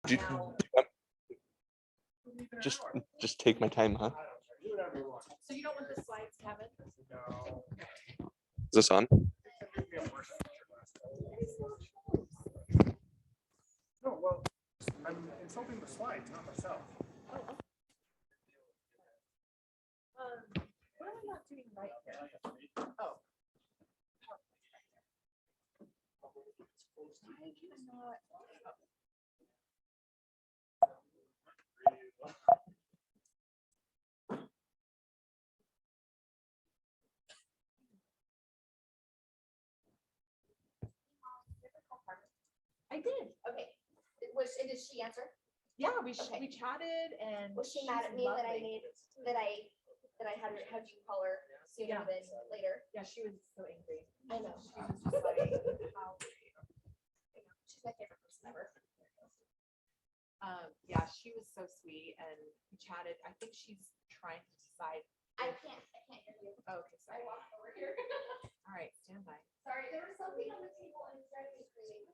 Do just take my time, huh? So you don't want the slides, Cavan? Is this on? No, well, I'm insulting the slides, not myself. What am I not doing right here? Oh. Why am I not? I did. Okay. Did she answer? Yeah, we Okay. chatted and Was she she's mad at me that I lovely. had you call her sooner Yeah. than later? Yeah, she was so angry. I know. She was just like, how She's my favorite person ever. yeah, she was so sweet and we chatted. I think she's trying to decide. I can't hear you. Oh, okay, I sorry. walked over here. All right, stand by. Sorry, there was something on the table and it's driving me crazy.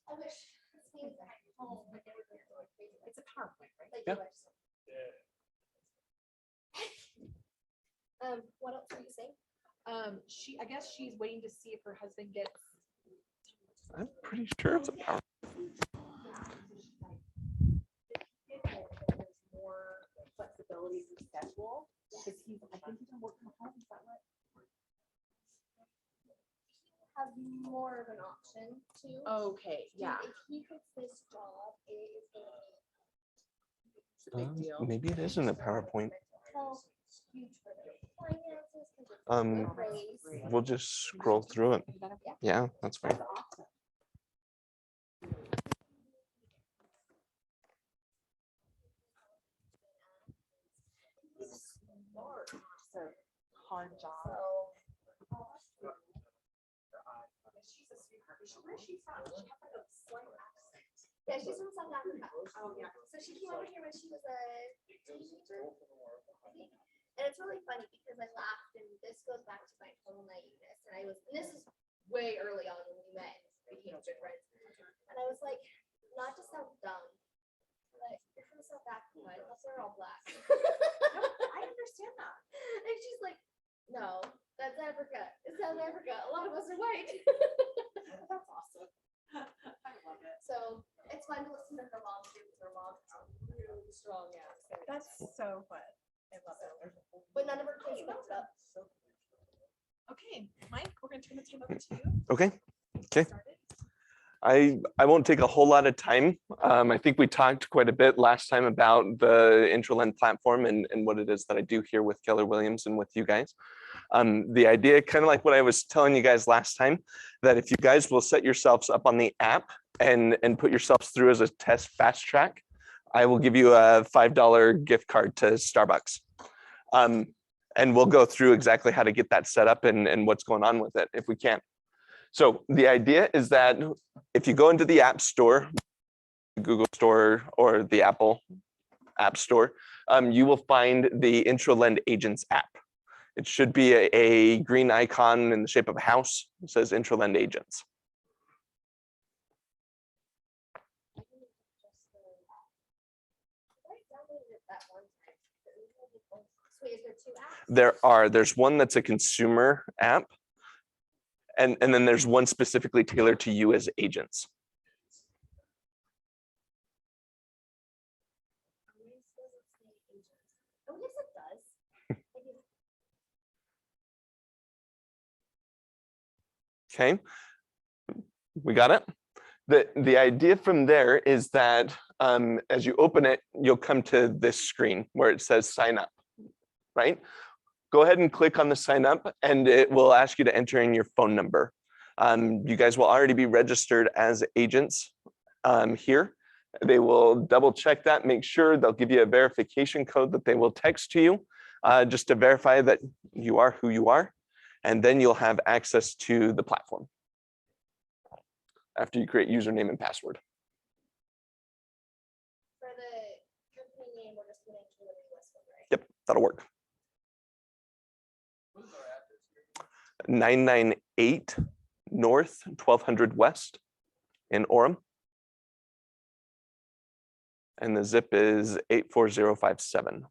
I wish this means at home, but they were going crazy. It's a PowerPoint, right? Like, Yeah. What else were you saying? I guess she's waiting to see if her husband gets. I'm pretty sure it's a power. There's more flexibility for schedule because I think he's been working from home. Is that right? Have more of an option too. Okay, yeah. If he quits this job, it is going to It's a big deal. Maybe it is in the PowerPoint. health, huge for their finances. 'Cause it's Um, a raise. We'll just scroll through it. Yeah, that's fine. That's awesome. Smart. So, con job. She's a sweetheart. Where is she from? She has like a slight accent. Yeah, she's from South Africa. Oh, yeah. So she came over here when she was a teenager, I think. And it's really funny because I laughed, and this goes back to my total naiveness. And this is way early on when we met and became good friends. And I was like, not to sound dumb, but you're from South Africa. I thought they're all black. No, I understand that. And she's like, no, that's Africa. It's South Africa. A lot of us are white. That's awesome. I love it. So it's fun to listen to her mom too, because her mom has a really strong accent. That's so fun. I love it. But none of her kids picked up. Okay, Mike, we're going to turn the time over to you. Okay. Okay. Started. I won't take a whole lot of time. I think we talked quite a bit last time about the Intralend platform and what it is that I do here with Keller Williams and with you guys. The idea, kind of like what I was telling you guys last time, that if you guys will set yourselves up on the app and put yourselves through as a test fast track, I will give you a $5 gift card to Starbucks. And we'll go through exactly how to get that set up and what's going on with it if we can. So the idea is that if you go into the App Store, Google Store or the Apple App Store, you will find the Intralend Agents app. It should be a green icon in the shape of a house. It says Intralend Agents. There's one that's a consumer app. And then there's one specifically tailored to you as agents. Okay, we got it. The idea from there is that as you open it, you'll come to this screen where it says sign up, right? Go ahead and click on the sign up and it will ask you to enter in your phone number. You guys will already be registered as agents here. They will double check that, make sure they'll give you a verification code that they will text to you just to verify that you are who you are. And then you'll have access to the platform after you create username and password. For the company name, we're just putting Westwood, right? Yep, that'll work. 998 North, 1200 West in Orem. And the zip is 84057.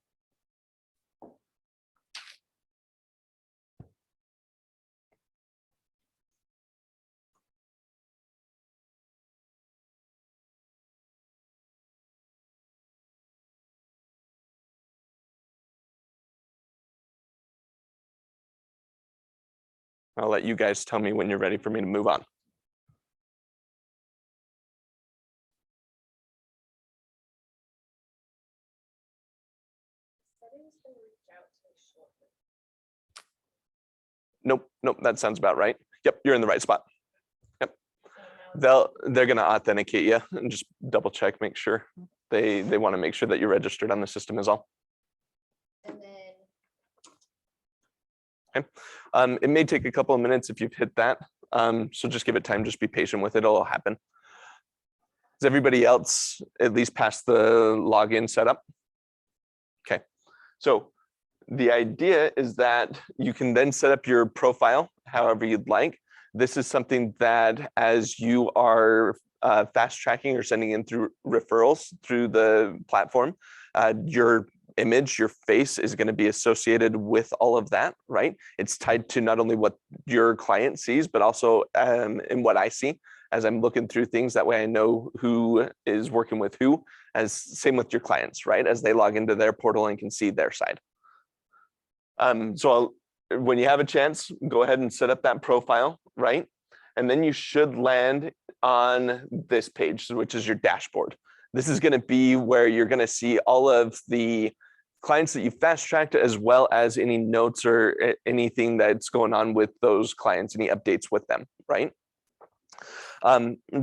I'll let you guys tell me when you're ready for me to move on. Nope, that sounds about right. Yep, you're in the right spot. Yep. They're gonna authenticate you and just double check, make sure. They want to make sure that you're registered on the system is all. And then Okay. It may take a couple of minutes if you've hit that. So just give it time, just be patient with it, it'll happen. Is everybody else at least past the login setup? Okay, so the idea is that you can then set up your profile however you'd like. This is something that as you are fast tracking or sending in through referrals through the platform, your image, your face is going to be associated with all of that, right? It's tied to not only what your client sees, but also in what I see as I'm looking through things. That way I know who is working with who, as same with your clients, right? As they log into their portal and can see their side. When you have a chance, go ahead and set up that profile, right? And then you should land on this page, which is your dashboard. This is going to be where you're going to see all of the clients that you fast tracked, as well as any notes or anything that's going on with those clients, any updates with them, right?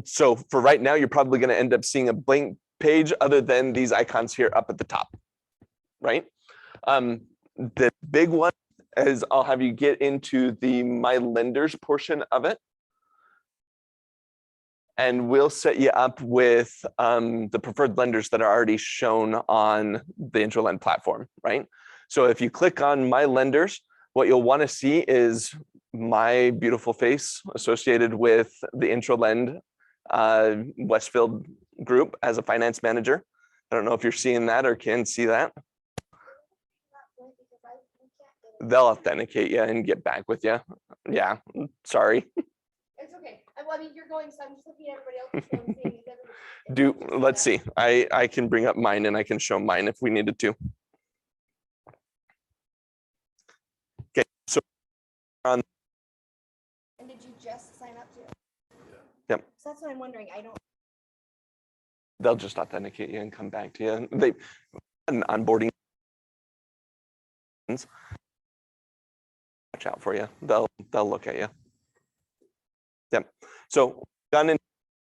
So for right now, you're probably going to end up seeing a blank page other than these icons here up at the top, right? The big one is I'll have you get into the My Lenders portion of it. And we'll set you up with the preferred lenders that are already shown on the IntroLend platform, right? So if you click on My Lenders, what you'll want to see is my beautiful face associated with the IntroLend Westfield group as a finance manager. I don't know if you're seeing that or can see that. They'll authenticate you and get back with you. Yeah, sorry. it's okay. I mean, you're going, so I'm just looking at everybody else. Let's see. I can bring up mine and I can show mine if we needed to. Okay, so And did you just sign up to it? Yep. So that's what I'm wondering. I don't. They'll just authenticate you and come back to you. They onboarding. Watch out for you. They'll look at you. Yep. So done in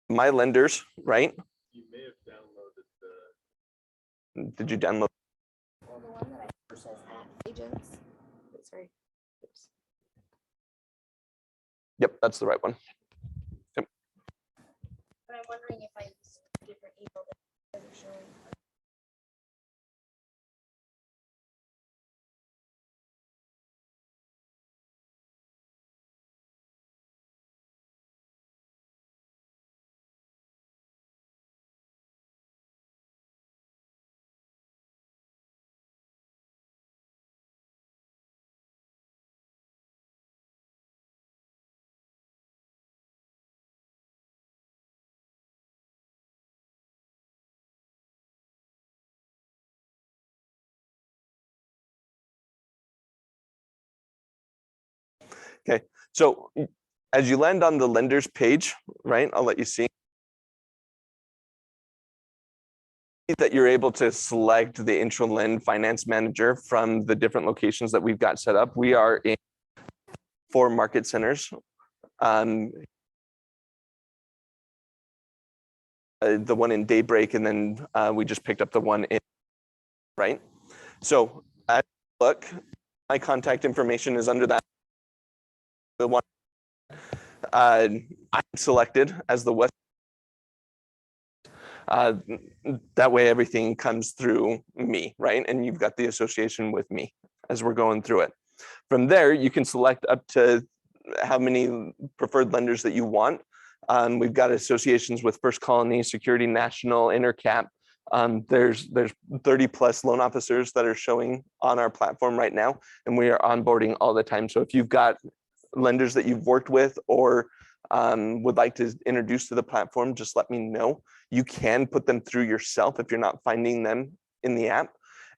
My Lenders, right? You may have downloaded the. Did you download? Well, the one that I says at agents. Sorry. Oops. Yep, that's the right one. Yep. But I'm wondering if I use a different email that isn't showing. Okay. So as you land on the lenders page, right? I'll let you see that you're able to select the IntroLend Finance Manager from the different locations that we've got set up. We are in 4 market centers. The one in Daybreak, and then we just picked up the one in, right? So as you look, my contact information is under that. The one I'm selected as the West. That way everything comes through me, right? And you've got the association with me as we're going through it. From there, you can select up to how many preferred lenders that you want. We've got associations with First Colony, Security National, Intercap, There's 30 plus loan officers that are showing on our platform right now, and we are onboarding all the time. So if you've got lenders that you've worked with or would like to introduce to the platform, just let me know. You can put them through yourself if you're not finding them in the app,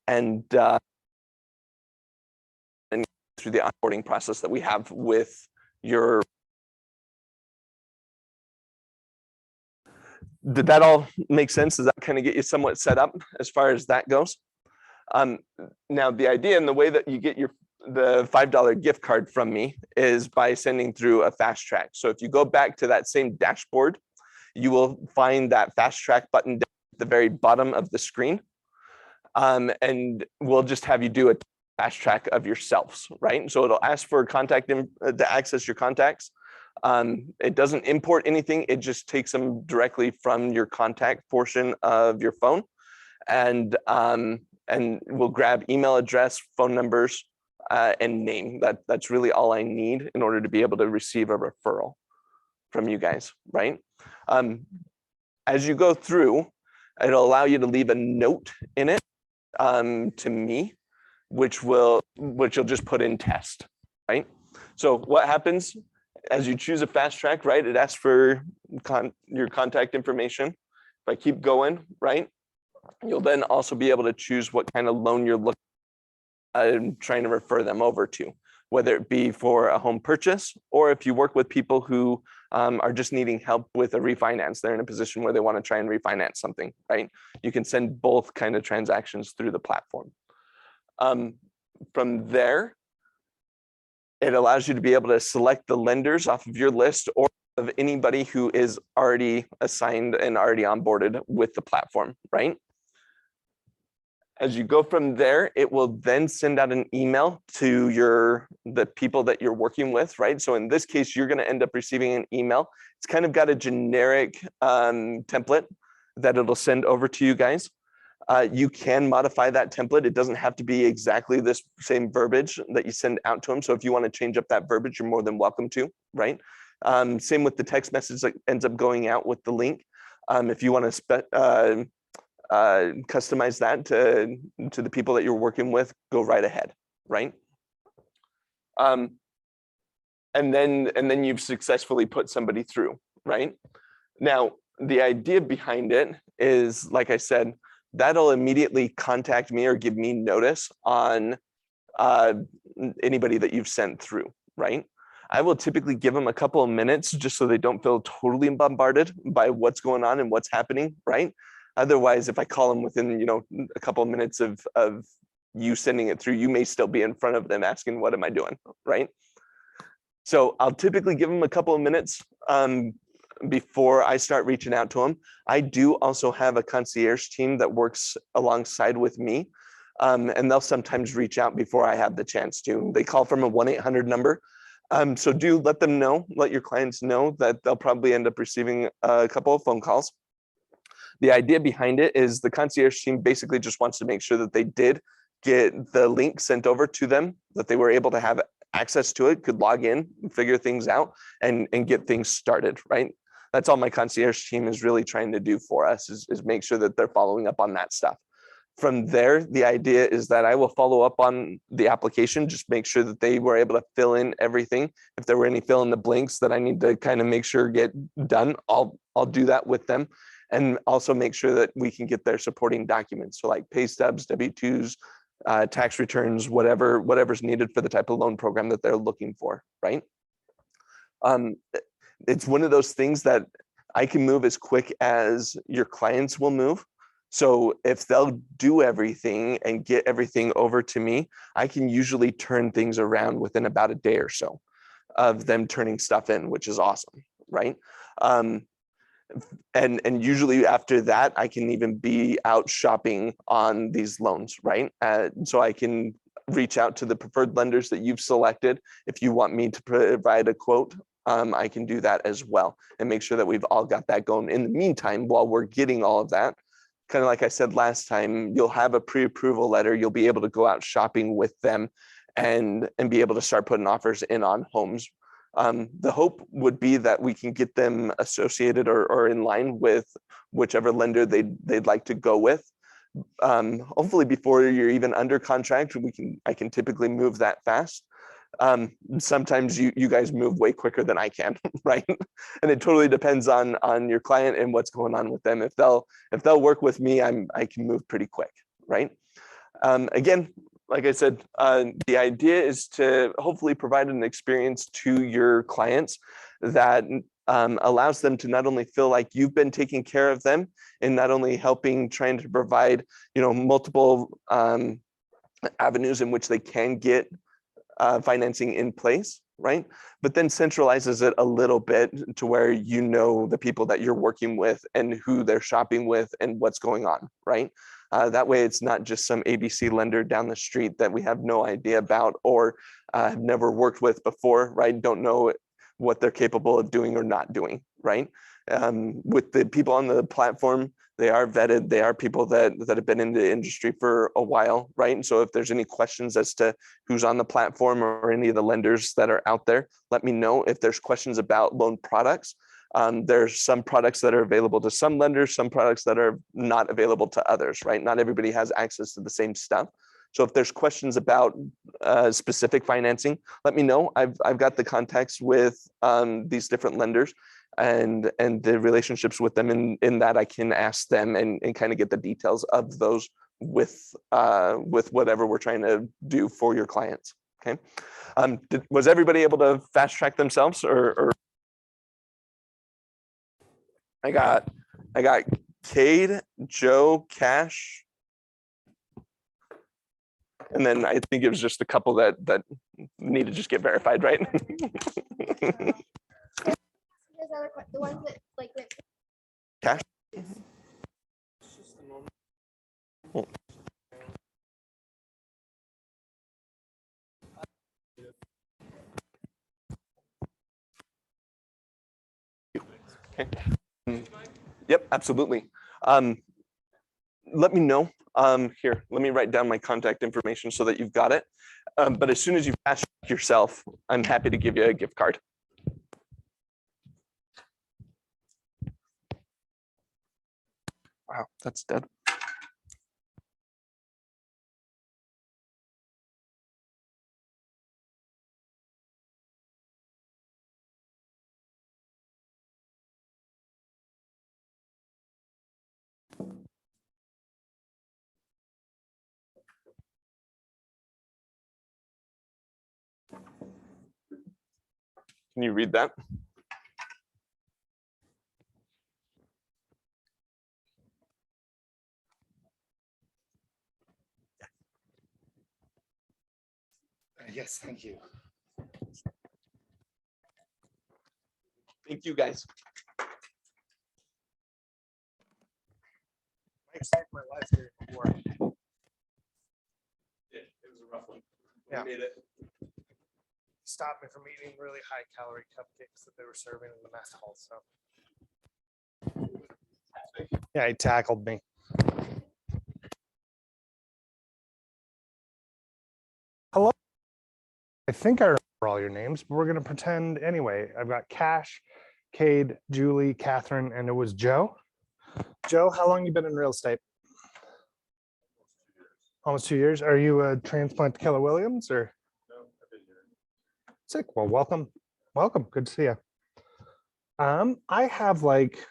and through the onboarding process that we have with your. Did that all make sense? Does that kind of get you somewhat set up as far as that goes? Now the idea and the way that you get the $5 gift card from me is by sending through a fast track. So if you go back to that same dashboard, you will find that fast track button at the very bottom of the screen. And we'll just have you do a fast track of yourselves, right? So it'll ask for contact to access your contacts. It doesn't import anything. It just takes them directly from your contact portion of your phone, and we'll grab email address, phone numbers, and name. That's really all I need in order to be able to receive a referral from you guys, right? As you go through, it'll allow you to leave a note in it to me, which you'll just put in test, right? So what happens as you choose a fast track, right? It asks for your contact information. If I keep going, right? You'll then also be able to choose what kind of loan you're trying to refer them over to, whether it be for a home purchase, or if you work with people who are just needing help with a refinance. They're in a position where they want to try and refinance something, right? You can send both kind of transactions through the platform. From there, it allows you to be able to select the lenders off of your list or of anybody who is already assigned and already onboarded with the platform, right? As you go from there, it will then send out an email to the people that you're working with, right? So in this case, you're going to end up receiving an email. It's kind of got a generic template that it'll send over to you guys. You can modify that template. It doesn't have to be exactly this same verbiage that you send out to them. So if you want to change up that verbiage, you're more than welcome to, right? Same with the text message that ends up going out with the link. If you want to customize that to the people that you're working with, go right ahead, right? And then you've successfully put somebody through, right? Now, the idea behind it is, like I said, that'll immediately contact me or give me notice on anybody that you've sent through, right? I will typically give them a couple of minutes just so they don't feel totally bombarded by what's going on and what's happening, right? Otherwise, if I call them within, a couple of minutes of you sending it through, you may still be in front of them asking, what am I doing, right? So I'll typically give them a couple of minutes before I start reaching out to them. I do also have a concierge team that works alongside with me, and they'll sometimes reach out before I have the chance to. They call from a 1-800 number. So do let your clients know that they'll probably end up receiving a couple of phone calls. The idea behind it is the concierge team basically just wants to make sure that they did get the link sent over to them, that they were able to have access to it, could log in, figure things out, and get things started, right? That's all my concierge team is really trying to do for us, is make sure that they're following up on that stuff. From there, the idea is that I will follow up on the application, just make sure that they were able to fill in everything. If there were any fill in the blanks that I need to kind of make sure get done, I'll do that with them. And also make sure that we can get their supporting documents. So like pay stubs, W-2s, tax returns, whatever's needed for the type of loan program that they're looking for, right? It's one of those things that I can move as quick as your clients will move. So if they'll do everything and get everything over to me, I can usually turn things around within about a day or so of them turning stuff in, which is awesome, right? And usually after that, I can even be out shopping on these loans, right? So I can reach out to the preferred lenders that you've selected. If you want me to provide a quote, I can do that as well and make sure that we've all got that going. In the meantime, while we're getting all of that, kind of like I said last time, you'll have a pre-approval letter. You'll be able to go out shopping with them and be able to start putting offers in on homes The hope would be that we can get them associated or in line with whichever lender they'd like to go with. Hopefully before you're even under contract, I can typically move that fast. Sometimes you guys move way quicker than I can, right? And it totally depends on your client and what's going on with them. If they'll work with me, I can move pretty quick, right? Again, like I said, the idea is to hopefully provide an experience to your clients that allows them to not only feel like you've been taking care of them and not only trying to provide, multiple avenues in which they can get financing in place, right? But then centralizes it a little bit to where the people that you're working with and who they're shopping with and what's going on, right? That way it's not just some ABC lender down the street that we have no idea about or have never worked with before, right? Don't know what they're capable of doing or not doing, right? With the people on the platform, they are vetted. They are people that have been in the industry for a while, right? And so if there's any questions as to who's on the platform or any of the lenders that are out there, let me know. If there's questions about loan products, there's some products that are available to some lenders, some products that are not available to others, right? Not everybody has access to the same stuff. So if there's questions about specific financing, let me know. I've got the contacts with these different lenders and the relationships with them in that I can ask them and kind of get the details of those with whatever we're trying to do for your clients. Okay. Was everybody able to fast track themselves or I got Cade, Joe, Cash, and then I think it was just a couple that need to just get verified, right? There's other the ones that like went. Cash. Okay. Yep, absolutely. Let me know. Here, let me write down my contact information so that you've got it. But as soon as you fast track yourself, I'm happy to give you a gift card. Wow, that's dead. Can you read that? Yes, thank you. Thank you, guys. I saved my life here before. It was a rough one. Yeah. We made it. Stopped me from eating really high calorie cupcakes that they were serving in the mess hall. So yeah, he tackled me. Hello. I think I remember all your names, but we're gonna pretend anyway. I've got Cash, Cade, Julie, Catherine, and it was Joe. Joe, how long you been in real estate? Almost 2 years. Are you a transplant to Keller Williams or? No, I've been here. Sick. Well, welcome. Welcome. Good to see you. I have like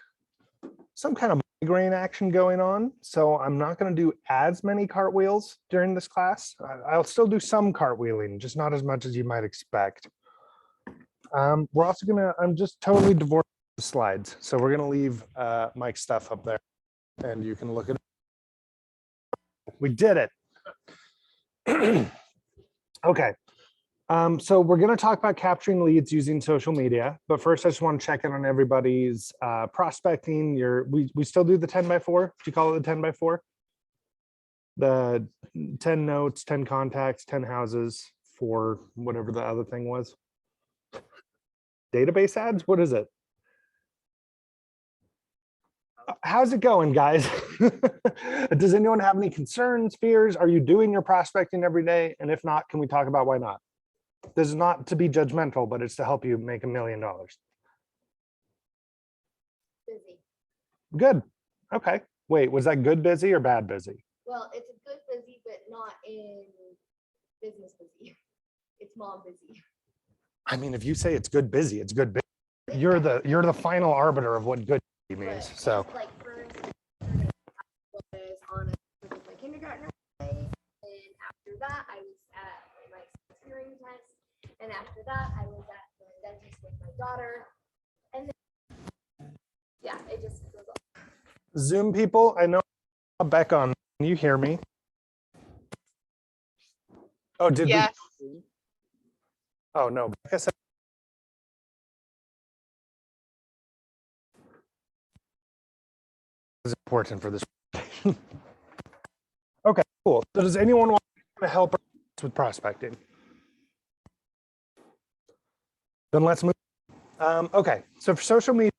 some kind of migraine action going on, so I'm not going to do as many cartwheels during this class. I'll still do some cartwheeling, just not as much as you might expect. We're also I'm just totally divorced the slides, so we're gonna leave Mike's stuff up there, and you can look at it. We did it. Okay. So we're going to talk about capturing leads using social media, but first I just want to check in on everybody's prospecting. We still do the 10x4. Do you call it the 10x4? The 10 notes, 10 contacts, 10 houses for whatever the other thing was. Database ads? What is it? How's it going, guys? Does anyone have any concerns, fears? Are you doing your prospecting every day? And if not, can we talk about why not? This is not to be judgmental, but it's to help you make $1 million. Busy. Good. Okay. Wait, was that good busy or bad busy? Well, it's a good busy, but not in business busy. It's mom busy. I mean, if you say it's good busy, it's good busy. You're the final arbiter of what good busy means. But So it's like first was on with my kindergartner, and after that I was at my hearing test, and after that I was at the dentist with my daughter, and then, yeah, it just goes on. Zoom people, I know I'm back on. Can you hear me? Oh, did Yes. we? Oh no, Becca said is important for this. Okay, cool. So does anyone want to help us with prospecting? Then let's move. Okay, so for social media,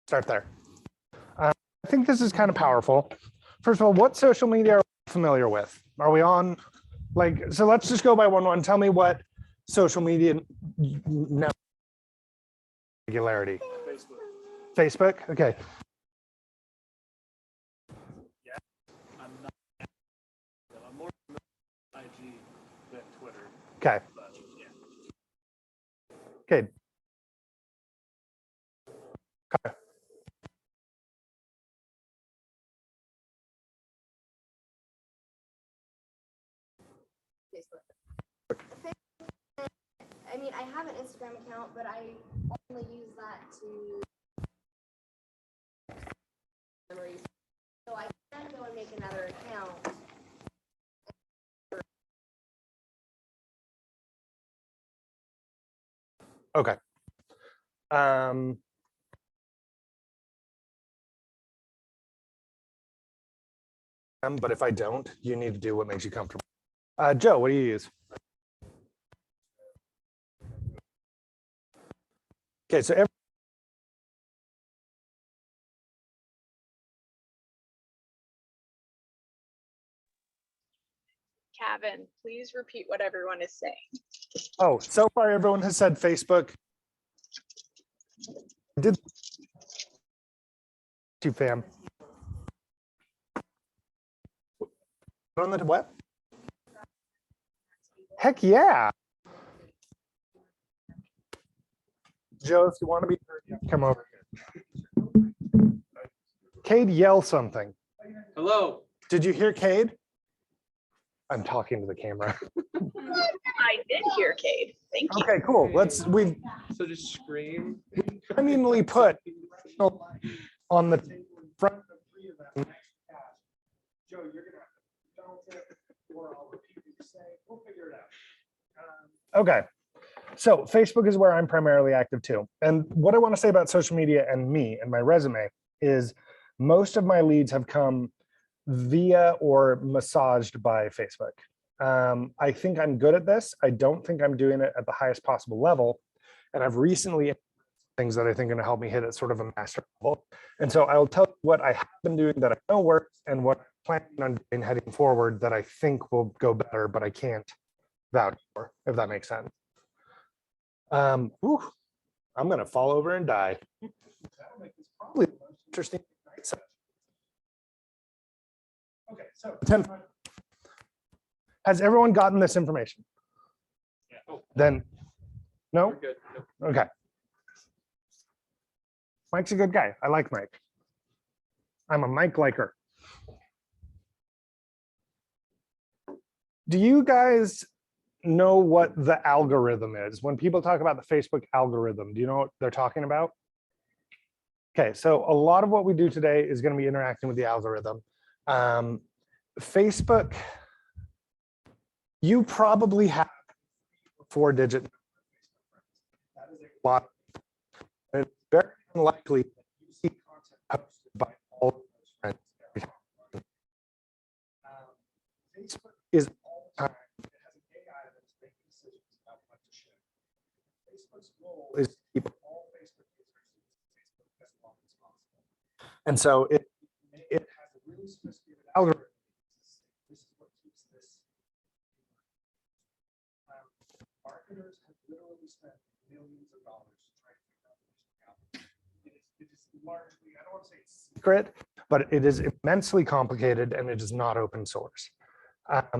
start there. I think this is kind of powerful. First of all, what social media are we familiar with? Are we on, like, so let's just go by one. Tell me what social media now regularity. Facebook. Okay. I'm not. I'm more familiar with IG than Twitter. Okay. But yeah. Okay. Okay. Facebook. I mean, I have an Instagram account, but I only use that to memories. So I can go and make another account. Okay. But if I don't, you need to do what makes you comfortable. Joe, what do you use? Okay, so Cavan, please repeat what everyone is saying. oh, so far everyone has said Facebook. Did you, fam? On the web? Heck yeah. Joe, if you want to be heard, you have to come over here. Cade, yell something. Hello. Did you hear Cade? I'm talking to the camera. I did hear Cade. Thank you. Okay, cool. We So just scream. conveniently put on the front of 3 of them. Joe, you're gonna have to don't or I'll repeat what you say. We'll figure it out. Okay. So Facebook is where I'm primarily active too. And what I want to say about social media and me and my resume is most of my leads have come via or massaged by Facebook. I think I'm good at this. I don't think I'm doing it at the highest possible level. And I've recently things that I think are going to help me hit at sort of a master level. And so I'll tell you what I have been doing that I know works and what I'm planning on doing heading forward that I think will go better, but I can't vouch for, if that makes sense. Whew, I'm going to fall over and die. That'll make this probably the most interesting night session. Okay, so 10. Has everyone gotten this information? Yeah. Oh, Then, no? we're good. Okay. Mike's a good guy. I like Mike. I'm a Mike liker. Do you guys know what the algorithm is? When people talk about the Facebook algorithm, do you know what they're talking about? Okay, so a lot of what we do today is going to be interacting with the algorithm. Facebook, you probably have 4-digit. That is a lot. And it's very unlikely that you see content posted by all of those friends every time. Facebook is all the time. It has an AI that is making decisions about what to share. Facebook's goal is to keep all Facebook users using Facebook as long as possible. And so it has a really sophisticated algorithm largely, I don't want to say it's secret, but it is immensely complicated and it is not open source.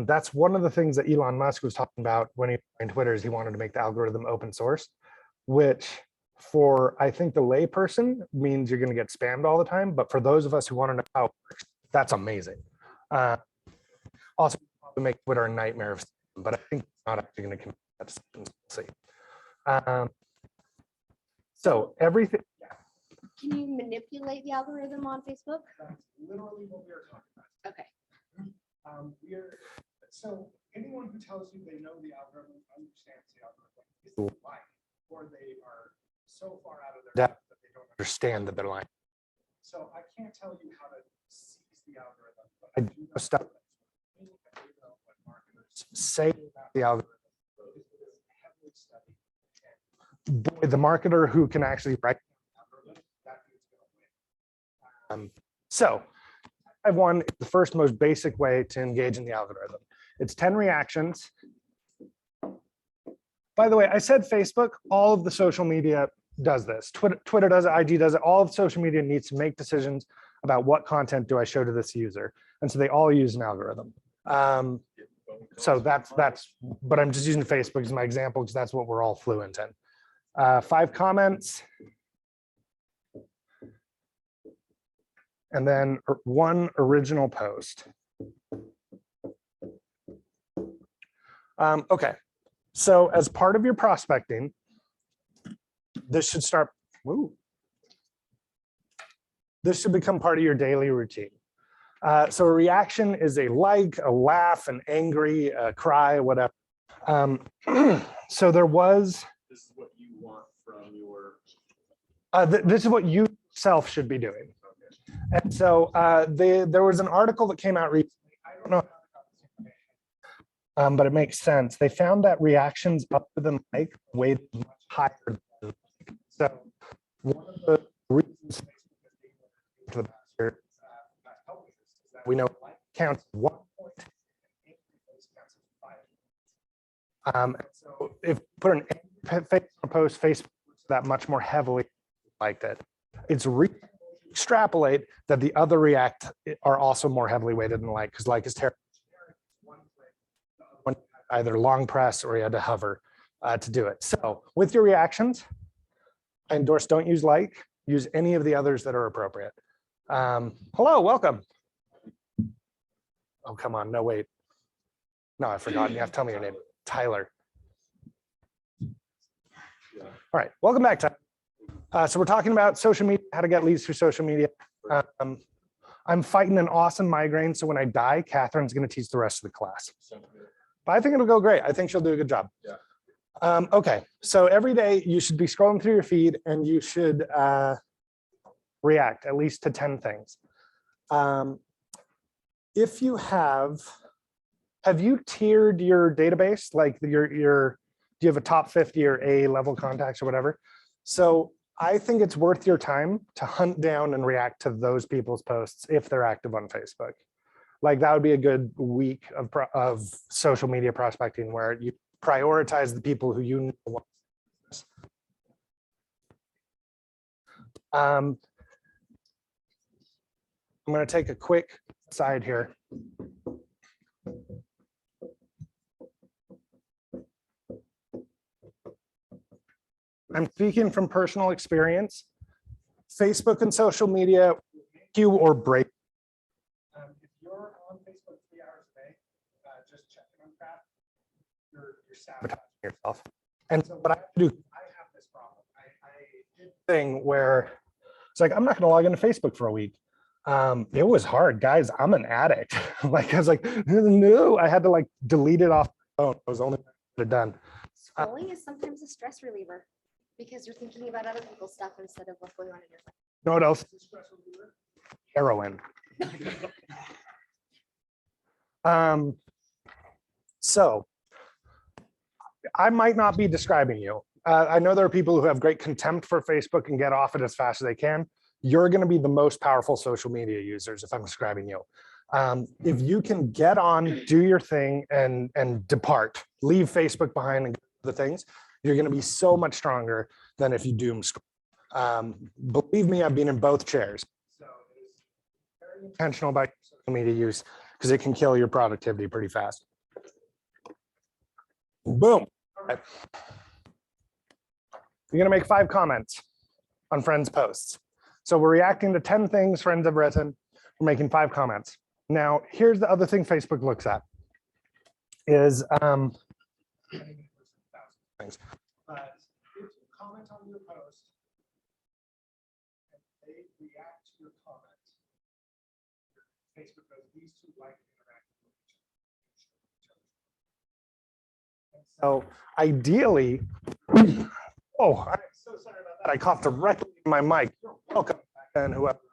That's one of the things that Elon Musk was talking about when he joined Twitter, is he wanted to make the algorithm open source, which for, I think, the layperson means you're going to get spammed all the time. But for those of us who want to know how it works, that's amazing. Also, to make Twitter a nightmare of spam, but I think it's not actually going to commit that decision. We'll see. So everything. Can you manipulate the algorithm on Facebook? That's literally what we are talking about. Okay. So anyone who tells you they know the algorithm, understands the algorithm, is lying, or they are so far out of their depth that they don't understand that they're lying. So I can't tell you how to seize the algorithm, but I do know stuff that what marketers say about the algorithm is heavily studied. Boy, the marketer who can actually write the algorithm, that dude's gonna win. So Type 1 is the first most basic way to engage in the algorithm. It's 10 reactions. By the way, I said Facebook, all of the social media does this. Twitter does it, IG does it. All of social media needs to make decisions about what content do I show to this user. And so they all use an algorithm. So that's, but I'm just using Facebook as my example because that's what we're all fluent in. 5 comments. And then 1 original post. Okay, so as part of your prospecting, this should start, this should become part of your daily routine. So a reaction is a like, a laugh, an angry, a cry, whatever. So there was. This is what you want from your. This is what you yourself should be doing. And so there was an article that came out recently. I don't know how I got this information, but it makes sense. They found that reactions up to the mic weighted much higher than the mic. So one of the reasons to the master is that we know like counts 1 point counts as 5. And so if you put an Facebook post, Facebook that much more heavily liked it. It's extrapolate that the other react are also more heavily weighted than like, because like is terrible. Either long press or you had to hover to do it. So with your reactions, I endorse don't use like, use any of the others that are appropriate. Hello, welcome. Oh, come on, no, wait. No, I've forgotten, you have to tell me your name. Tyler. All right, welcome back, Tyler. So we're talking about social media, how to get leads through social media. I'm fighting an awesome migraine, so when I die, Catherine's going to teach the rest of the class. But I think it'll go great. I think she'll do a good job. Yeah. Okay, so every day you should be scrolling through your feed and you should react at least to 10 things. If you have you tiered your database? Like do you have a top 50 or A level contacts or whatever? So I think it's worth your time to hunt down and react to those people's posts if they're active on Facebook. Like that would be a good week of social media prospecting where you prioritize the people who you know. I'm going to take a quick side here. I'm speaking from personal experience. Facebook and social media make you or break. If you're on Facebook 3 hours a day, just checking on crap, you're sabotaging yourself. And so what I have to do, I have this problem. I did a thing where it's like, I'm not going to log into Facebook for a week. It was hard, guys. I'm an addict. Like I was like, no, I had to like delete it off my phone. I was only done. Scrolling is sometimes a stress reliever because you're thinking about other people's stuff instead of what's going on in your life. You know what else is a stress reliever? Heroin. So I might not be describing you. I know there are people who have great contempt for Facebook and get off it as fast as they can. You're going to be the most powerful social media users if I'm describing you. If you can get on, do your thing and depart, leave Facebook behind and do the things, you're going to be so much stronger than if you doom scroll. Believe me, I've been in both chairs. So it is very intentional about social media use because it can kill your productivity pretty fast. Boom. All right. You're gonna make 5 comments on friends' posts. So we're reacting to 10 things friends have written. We're making 5 comments. Now, here's the other thing Facebook looks at is things. But if you comment on your post and they react to your comment, Facebook goes, these two like interacting with each other. And so ideally, oh, I'm so sorry about that. I coughed directly in my mic. You're welcome. And whoever else.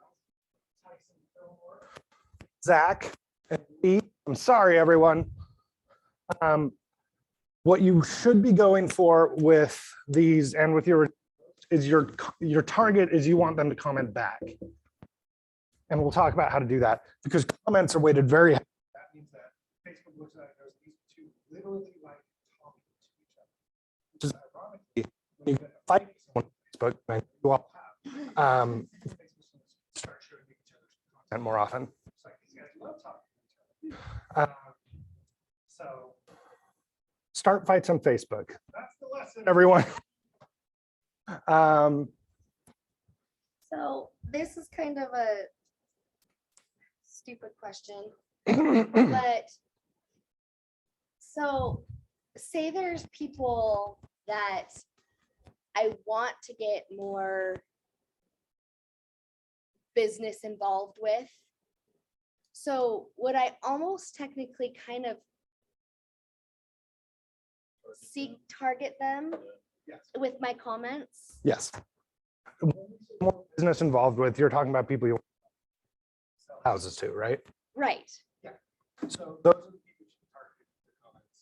Zach and Lee, I'm sorry, everyone. What you should be going for with these and with your is your target is you want them to comment back. And we'll talk about how to do that because comments are weighted very heavily. That means that Facebook looks at it and goes, these two literally like talking to each other. Which is ironically, when you get a fight with someone on Facebook, and you all have, start showing each other's content more often. It's like these guys love talking to each other. So start fights on Facebook. That's the lesson, everyone. So this is kind of a stupid question, but so say there's people that I want to get more business involved with. So would I almost technically kind of target them with my comments? Yes. More business involved with, you're talking about people you sell houses to, right? Right. Yeah. So those are the people you should target the comments.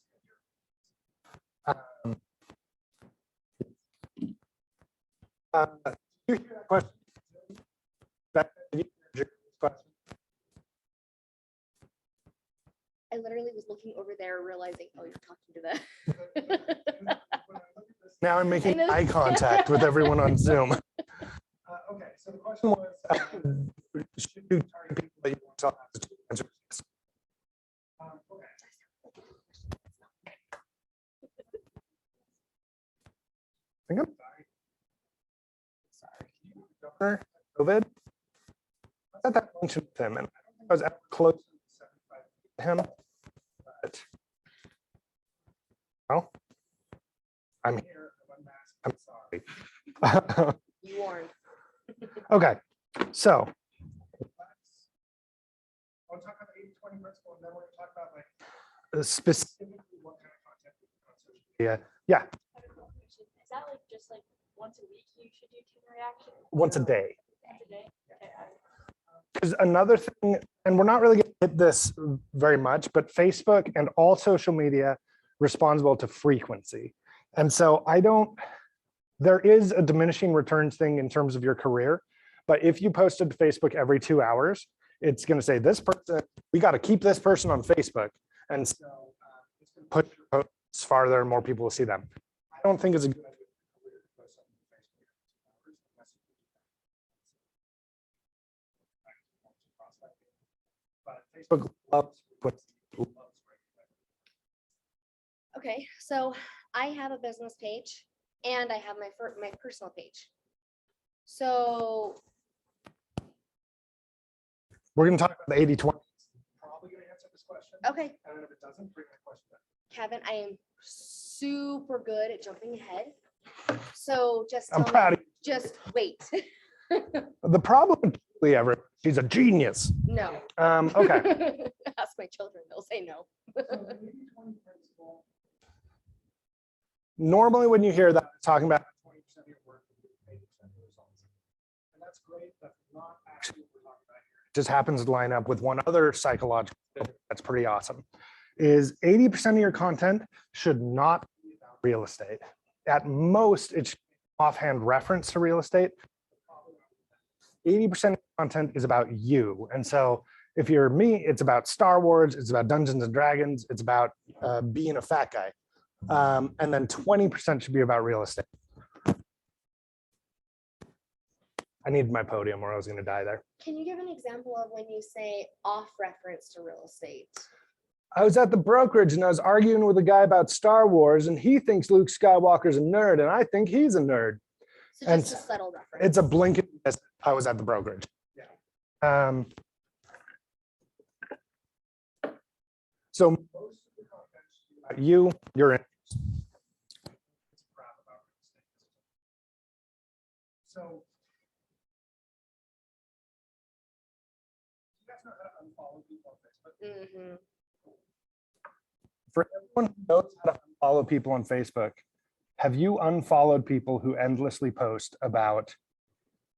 Did you hear that question? Did you hear Jeremy's question? I literally was looking over there, realizing, oh, you're talking to the. Now I'm making eye contact with everyone on Zoom. Okay, so the question was, should you target people that you want to sell houses to? Answer yes. Okay. I think I'm sorry. COVID. I had that mentioned with him, and I don't think I was ever close to 75 to him. But well, I'm here. I'm sorry. You warned. Okay, so I'll talk about the 80-20 principle, and then we're going to talk about like specifically what kind of content we put on social media. Yeah. Is that like just like once a week you should do 10 reactions? Once a day. Once a day? Okay. There's another thing, and we're not really going to hit this very much, but Facebook and all social media responsible to frequency. And so there is a diminishing returns thing in terms of your career, but if you posted to Facebook every 2 hours, it's going to say this person, we got to keep this person on Facebook. And so it's going to push your posts farther and more people will see them. I don't think it's a good idea. Facebook loves Okay, so I have a business page and I have my personal page. So we're going to talk about the 80-20. Probably going to answer this question. okay, And if it doesn't, bring my question back. Kevin, I am super good at jumping ahead. So just I'm tell proud me, of you. just wait. The problem with Julie Everett, she's a genius. No. Okay. Ask my children, they'll say no. Normally when you hear that, talking about 20% of your work, 80% of your results. And that's great. That's not actually what we're talking about here. It just happens to line up with one other psychological that's pretty awesome. Is 80% of your content should not be about real estate. At most, it's offhand reference to real estate. 80% of content is about you. And so if you're me, it's about Star Wars, it's about Dungeons and Dragons, it's about being a fat guy. And then 20% should be about real estate. I needed my podium or I was going to die there. Can you give an example of when you say off reference to real estate? I was at the brokerage and I was arguing with a guy about Star Wars, and he thinks Luke Skywalker's a nerd, and I think he's a nerd. So And just a subtle reference. It's a blinking miss. I was at the brokerage. Yeah. So most of the content about you're in. So you guys know how to unfollow people on Facebook? Mhm. For everyone who knows how to unfollow people on Facebook, have you unfollowed people who endlessly post about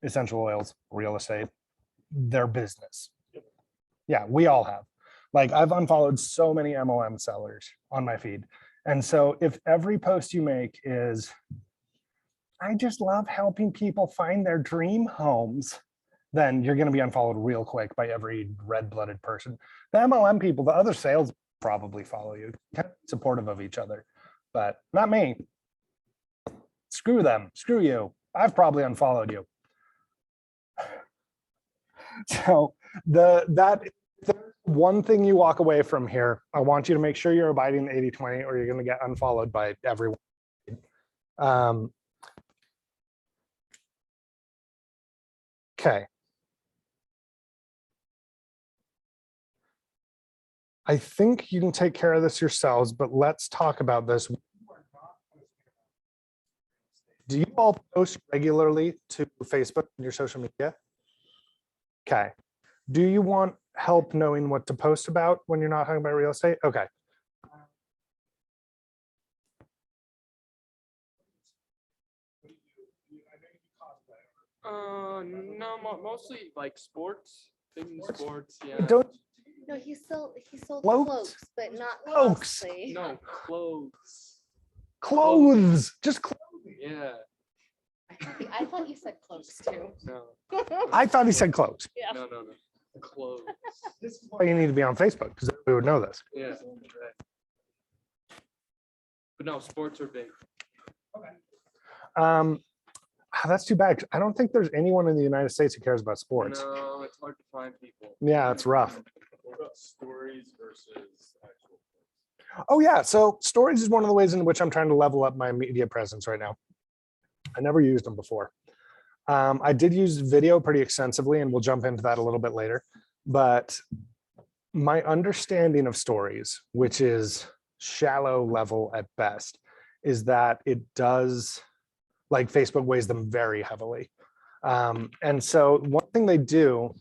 essential oils, real estate, their business? Yeah, we all have. Like, I've unfollowed so many MLM sellers on my feed. And so if every post you make is, I just love helping people find their dream homes, then you're going to be unfollowed real quick by every red-blooded person. The MLM people, the other sales probably follow you, kind of supportive of each other, but not me. Screw them, screw you. I've probably unfollowed you. So that one thing you walk away from here, I want you to make sure you're abiding the 80-20 or you're going to get unfollowed by everyone. Okay. I think you can take care of this yourselves, but let's talk about this. Do you all post regularly to Facebook and your social media? Okay. Do you want help knowing what to post about when you're not talking about real estate? Okay. No, mostly like sports, things, sports. Yeah. Don't No, he sold Cloaks? cloaks, but not Cloaks. cosplay. No, clothes. clothes, just clothes. Yeah. I thought you said cloaks too. No. I thought he said clothes. Yeah. No. Clothes. This is why you need to be on Facebook, because we would know this. Yeah. Right. But no, sports are big. That's too bad. I don't think there's anyone in the United States who cares about sports. No, it's hard to find people. Yeah, it's rough. What about stories versus actual? Oh yeah, so stories is one of the ways in which I'm trying to level up my media presence right now. I never used them before. I did use video pretty extensively, and we'll jump into that a little bit later. But my understanding of stories, which is shallow level at best, is that it does, like, Facebook weighs them very heavily. And so one thing they do.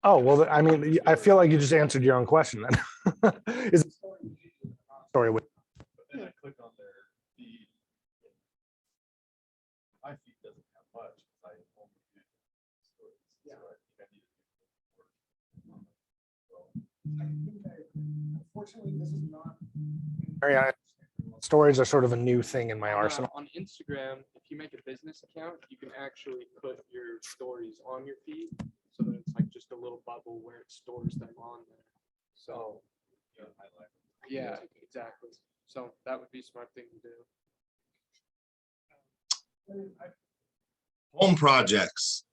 Oh, well, I mean, I feel like you just answered your own question then. Is story with. But then I click on their feed. My feed doesn't have much. I only do stories. Yeah. So I think Unfortunately, this is not. Stories are sort of a new thing in my arsenal. On Instagram, if you make a business account, you can actually put your stories on your feed, so that it's like just a little bubble where it stores them on there. So, yeah, exactly. So that would be a smart thing to do. Home projects.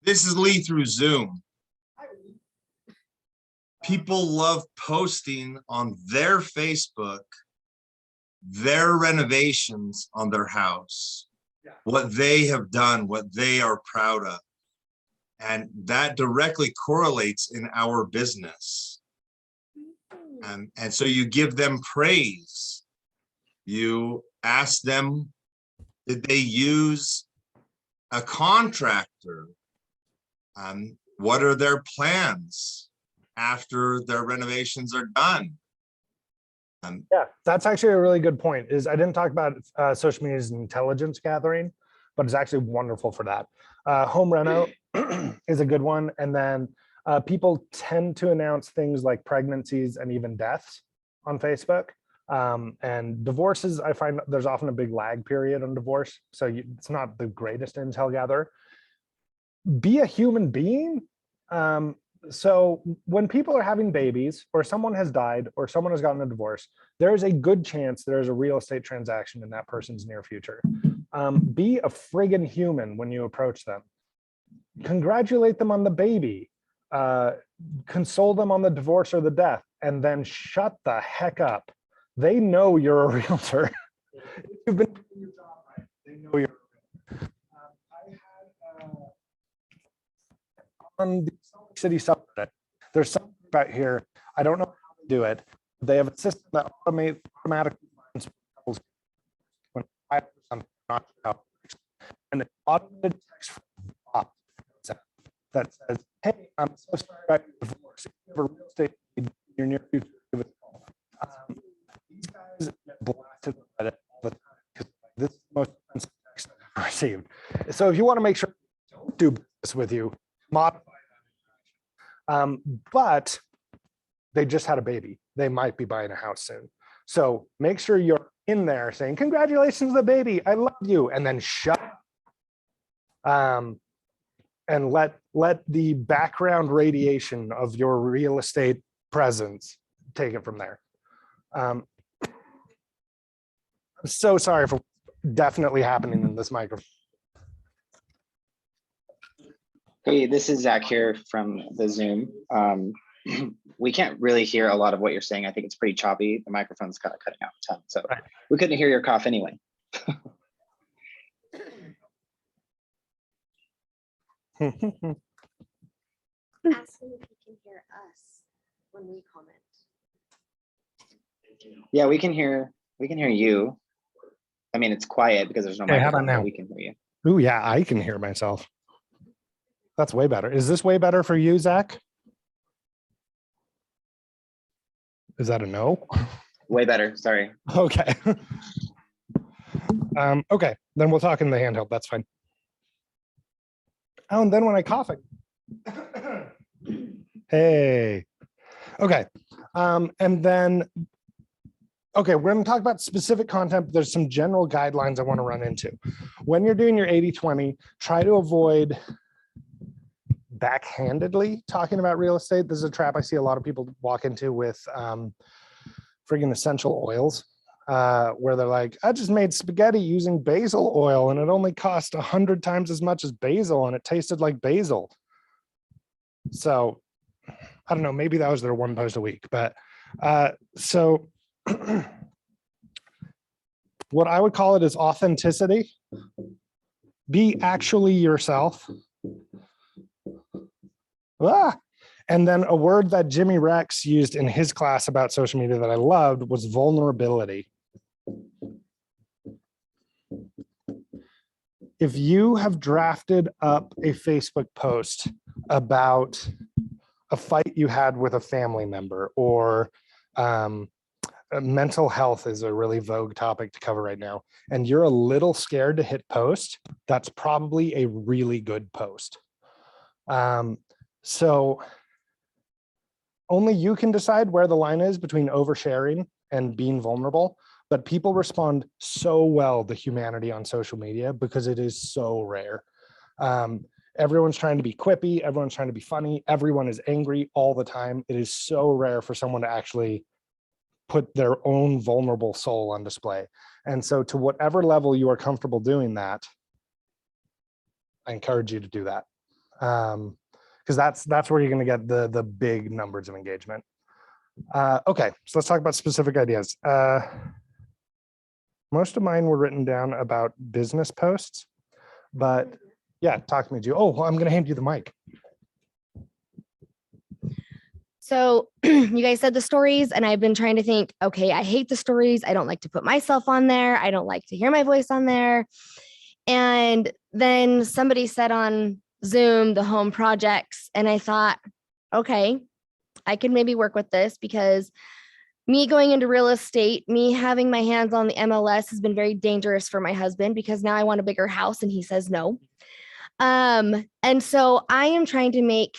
This is Lee through Zoom. People love posting on their Facebook their renovations on their house, what they have done, what they are proud of. And that directly correlates in our business. And so you give them praise. You ask them, did they use a contractor? What are their plans after their renovations are done? Yeah, that's actually a really good point. Is I didn't talk about social media's intelligence gathering, but it's actually wonderful for that. Home reno is a good one. And then people tend to announce things like pregnancies and even deaths on Facebook. And divorces, I find there's often a big lag period on divorce. So it's not the greatest intel gatherer. Be a human being. So when people are having babies or someone has died or someone has gotten a divorce, there is a good chance there is a real estate transaction in that person's near future. Be a friggin' human when you approach them. Congratulate them on the baby. Console them on the divorce or the death, and then shut the heck up. They know you're a realtor. You've been doing your job right. They know you're a realtor. I had on the Salt Lake City subreddit, there's some group out here. I don't know how to do it. They have a system that automatically finds couples when I have something not sure how it works. And an automated text from Bob that says, "Hey, I'm so sorry about your divorce. If you have a real estate need in your near future, give us a call." These guys get blasted on Reddit all the time because this is the most offensive text I've ever received. So if you want to make sure they don't do business with you, modify that interaction. But they just had a baby. They might be buying a house soon. So make sure you're in there saying, "Congratulations on the baby. I love you." And then shut up. And let the background radiation of your real estate presence take it from there. I'm so sorry for definitely happening in this microphone. Hey, this is Zach here from the Zoom. We can't really hear a lot of what you're saying. I think it's pretty choppy. The microphone's kind of cutting out a ton, so we couldn't hear your cough anyway. Ask him if he can hear us when we comment. Yeah, we can hear you. I mean, it's quiet because there's no Hey, how about microphone, but now? we can hear you. Ooh, yeah, I can hear myself. That's way better. Is this way better for you, Zach? Is that a no? Way better, sorry. Okay. Okay, then we'll talk in the handheld. That's fine. Oh, and then when I cough, hey. Okay. And then, okay, we're going to talk about specific content, but there's some general guidelines I want to run into. When you're doing your 80-20, try to avoid backhandedly talking about real estate. This is a trap I see a lot of people walk into with friggin' essential oils, where they're like, "I just made spaghetti using basil oil and it only cost 100 times as much as basil and it tasted like basil." So I don't know, maybe that was their one post a week, but so what I would call it is authenticity. Be actually yourself. And then a word that Jimmy Rex used in his class about social media that I loved was vulnerability. If you have drafted up a Facebook post about a fight you had with a family member, or mental health is a really vogue topic to cover right now, and you're a little scared to hit post, that's probably a really good post. So only you can decide where the line is between oversharing and being vulnerable, but people respond so well to humanity on social media because it is so rare. Everyone's trying to be quippy, everyone's trying to be funny, everyone is angry all the time. It is so rare for someone to actually put their own vulnerable soul on display. And so to whatever level you are comfortable doing that, I encourage you to do that. Because that's where you're going to get the big numbers of engagement. Okay, so let's talk about specific ideas. Most of mine were written down about business posts, but yeah, talk to me, Ju. Oh, well, I'm going to hand you the mic. So you guys said the stories, and I've been trying to think, okay, I hate the stories. I don't like to put myself on there. I don't like to hear my voice on there. And then somebody said on Zoom, the home projects, and I thought, okay, I can maybe work with this, because me going into real estate, me having my hands on the MLS has been very dangerous for my husband, because now I want a bigger house and he says no. And so I am trying to make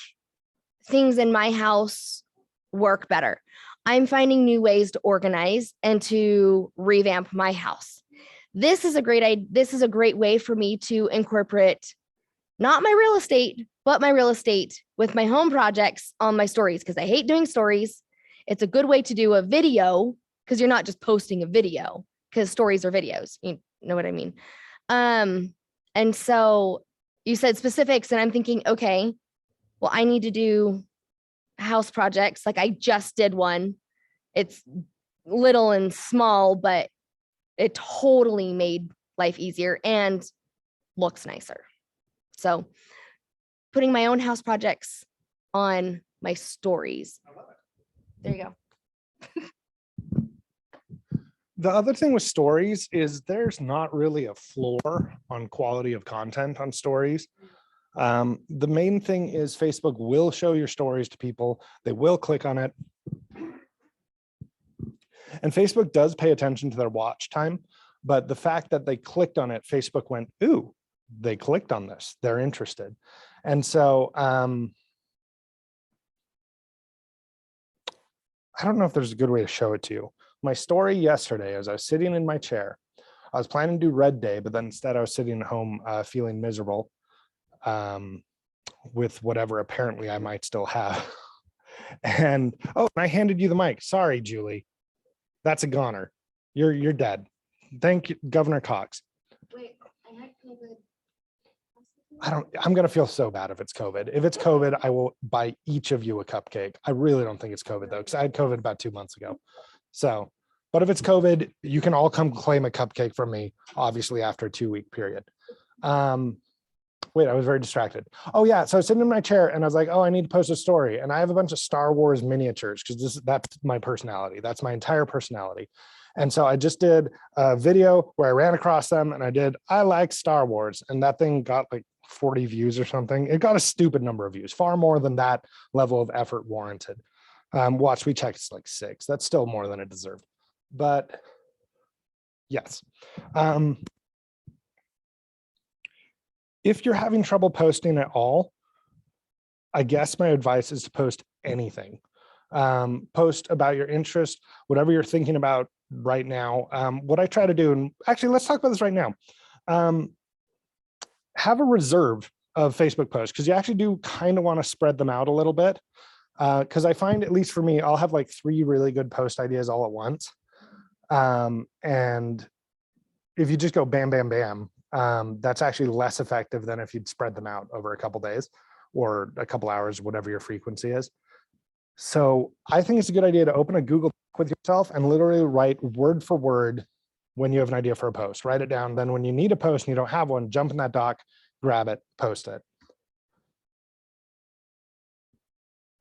things in my house work better. I'm finding new ways to organize and to revamp my house. This is a great way for me to incorporate not my real estate, but my real estate with my home projects on my stories because I hate doing stories. It's a good way to do a video because you're not just posting a video because stories are videos. You know what I mean? And so you said specifics, and I'm thinking, okay, well, I need to do house projects. Like I just did one. It's little and small, but it totally made life easier and looks nicer. So putting my own house projects on my stories. There you go. The other thing with stories is there's not really a floor on quality of content on stories. The main thing is Facebook will show your stories to people. They will click on it. And Facebook does pay attention to their watch time, but the fact that they clicked on it, Facebook went, ooh, they clicked on this, they're interested. And so I don't know if there's a good way to show it to you. My story yesterday, as I was sitting in my chair, I was planning to do red day, but then instead I was sitting at home feeling miserable with whatever apparently I might still have. And oh, I handed you the mic. Sorry, Julie. That's a goner. You're dead. Thank you, Governor Cox. Wait, I had COVID. I'm gonna feel so bad if it's COVID. If it's COVID, I will buy each of you a cupcake. I really don't think it's COVID though, because I had COVID about 2 months ago. So, but if it's COVID, you can all come claim a cupcake from me, obviously after a 2-week period. Wait, I was very distracted. Oh yeah, so I was sitting in my chair and I was like, oh, I need to post a story. And I have a bunch of Star Wars miniatures because that's my personality. That's my entire personality. And so I just did a video where I ran across them and I did, I like Star Wars. And that thing got like 40 views or something. It got a stupid number of views, far more than that level of effort warranted. Watch, we checked, it's like 6. That's still more than it deserved. But yes. If you're having trouble posting at all, I guess my advice is to post anything. Post about your interest, whatever you're thinking about right now. What I try to do, and actually let's talk about this right now. Have a reserve of Facebook posts because you actually do kind of want to spread them out a little bit. Because I find, at least for me, I'll have like 3 really good post ideas all at once. And if you just go bam, bam, bam, that's actually less effective than if you'd spread them out over a couple days or a couple hours, whatever your frequency is. So I think it's a good idea to open a Google Doc with yourself and literally write word for word when you have an idea for a post. Write it down. Then when you need a post and you don't have one, jump in that doc, grab it, post it.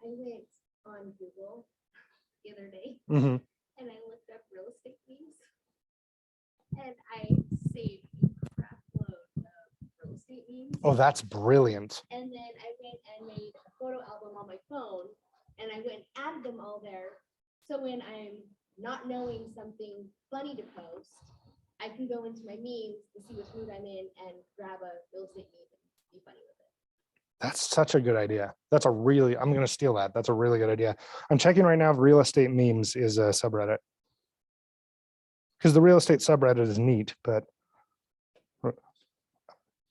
I went on Google the other day Mm-hmm. and I looked up real estate memes and I saved a crap load of real estate memes. Oh, that's brilliant. And then I went and made a photo album on my phone and I went and added them all there. So when I'm not knowing something funny to post, I can go into my memes to see which mood I'm in and grab a real estate meme and be funny with it. That's such a good idea. That's a really, I'm going to steal that. That's a really good idea. I'm checking right now if real estate memes is a subreddit. Because the real estate subreddit is neat, but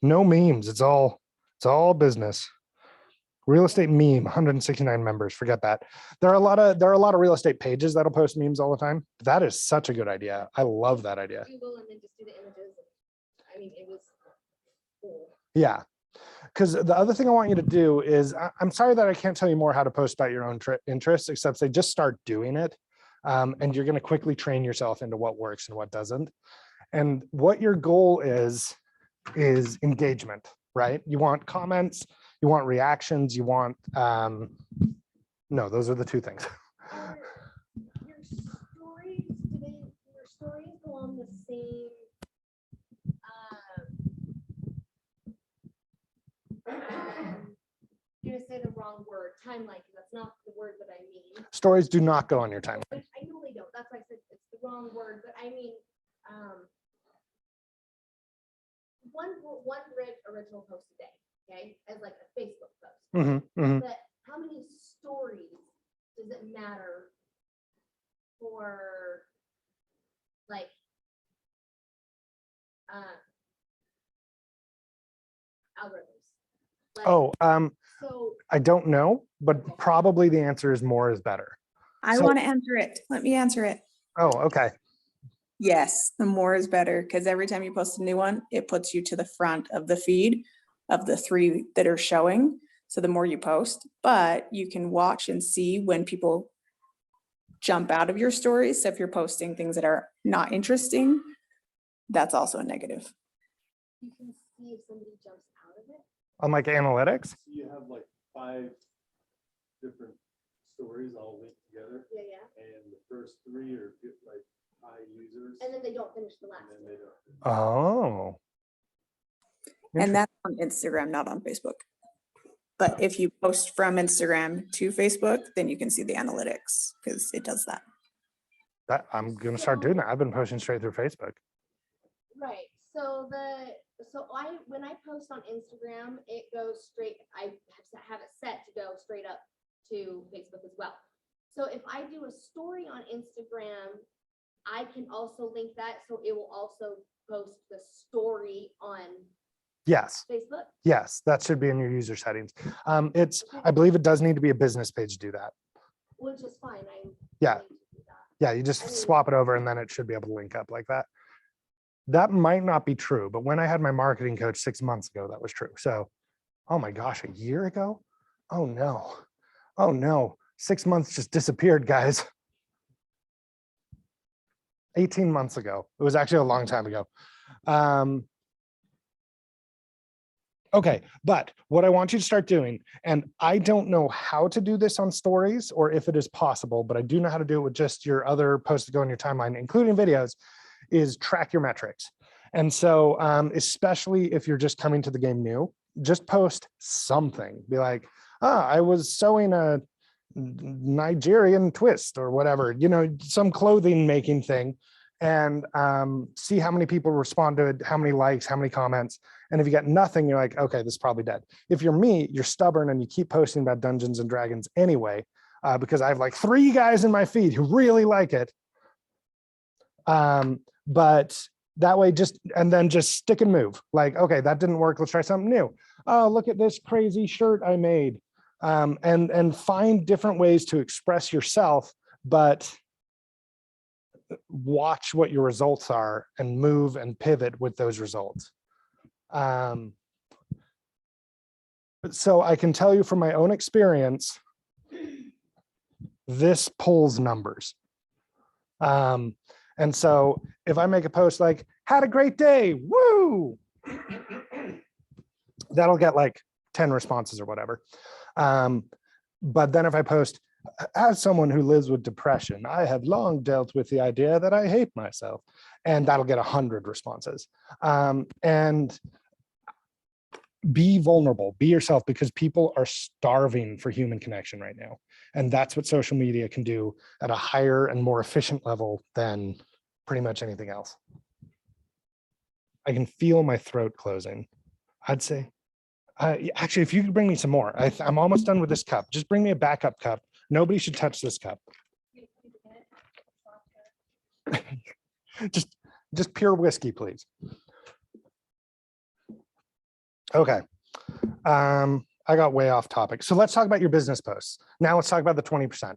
no memes. It's all business. Real estate meme, 169 members. Forget that. There are a lot of real estate pages that'll post memes all the time. That is such a good idea. I love that idea. Google and then just do the images. I mean, it was cool. Yeah. Because the other thing I want you to do is, I'm sorry that I can't tell you more how to post about your own interests, except they just start doing it. And you're going to quickly train yourself into what works and what doesn't. And what your goal is engagement, right? You want comments, you want reactions, you want, no, those are the 2 things. Your stories, your stories go on the same, you're gonna say the wrong word, timeline, because that's not the word that I mean. Stories do not go on your timeline. I know they don't, that's why I said it's the wrong word, but I mean, one original post a day, okay, as like a Facebook post. Mm-hmm, mm-hmm. But how many stories does it matter for like algorithms? Like, Oh, So, I don't know, but Okay. probably the answer is more is better. I So- want to answer it. Let me answer it. Oh, okay. Yes, the more is better because every time you post a new one, it puts you to the front of the feed of the 3 that are showing. So the more you post, but you can watch and see when people jump out of your stories. So if you're posting things that are not interesting, that's also a negative. you can see if somebody jumps out of it. On like analytics. So you have like 5 different stories all linked together, Yeah, yeah. and the first 3 are like high users. And then they don't finish the last And then one. they don't. Oh. And that's on Instagram, not on Facebook. But if you post from Instagram to Facebook, then you can see the analytics because it does that. That I'm gonna start doing that. I've been posting straight through Facebook. Right, so when I post on Instagram, it goes straight, I have it set to go straight up to Facebook as well. So if I do a story on Instagram, I can also link that, so it will also post the story on Yes, Facebook. yes, that should be in your user settings. I believe it does need to be a business page to do that. Which is fine, I'm. Yeah. willing to do that. Yeah, you just swap it over and then it should be able to link up like that. That might not be true, but when I had my marketing coach 6 months ago, that was true. So, oh my gosh, a year ago? Oh no. Oh no. 6 months just disappeared, guys. 18 months ago. It was actually a long time ago. Okay, but what I want you to start doing, and I don't know how to do this on stories or if it is possible, but I do know how to do it with just your other posts that go in your timeline, including videos, is track your metrics. And so, especially if you're just coming to the game new, just post something. Be like, I was sewing a Nigerian twist or whatever, some clothing making thing, and see how many people respond to it, how many likes, how many comments. And if you get nothing, you're like, okay, this is probably dead. If you're me, you're stubborn and you keep posting about Dungeons and Dragons anyway, because I have like 3 guys in my feed who really like it. But that way, just stick and move. Like, okay, that didn't work. Let's try something new. Oh, look at this crazy shirt I made. And find different ways to express yourself, but watch what your results are and move and pivot with those results. So I can tell you from my own experience, this pulls numbers. And so if I make a post like, had a great day, woo, that'll get like 10 responses or whatever. But then if I post, as someone who lives with depression, I have long dealt with the idea that I hate myself, and that'll get 100 responses. And be vulnerable, be yourself, because people are starving for human connection right now. And that's what social media can do at a higher and more efficient level than pretty much anything else. I can feel my throat closing. I'd say, actually, if you could bring me some more, I'm almost done with this cup. Just bring me a backup cup. Nobody should touch this cup. just pure whiskey, please. Okay. I got way off topic. So let's talk about your business posts. Now let's talk about the 20%.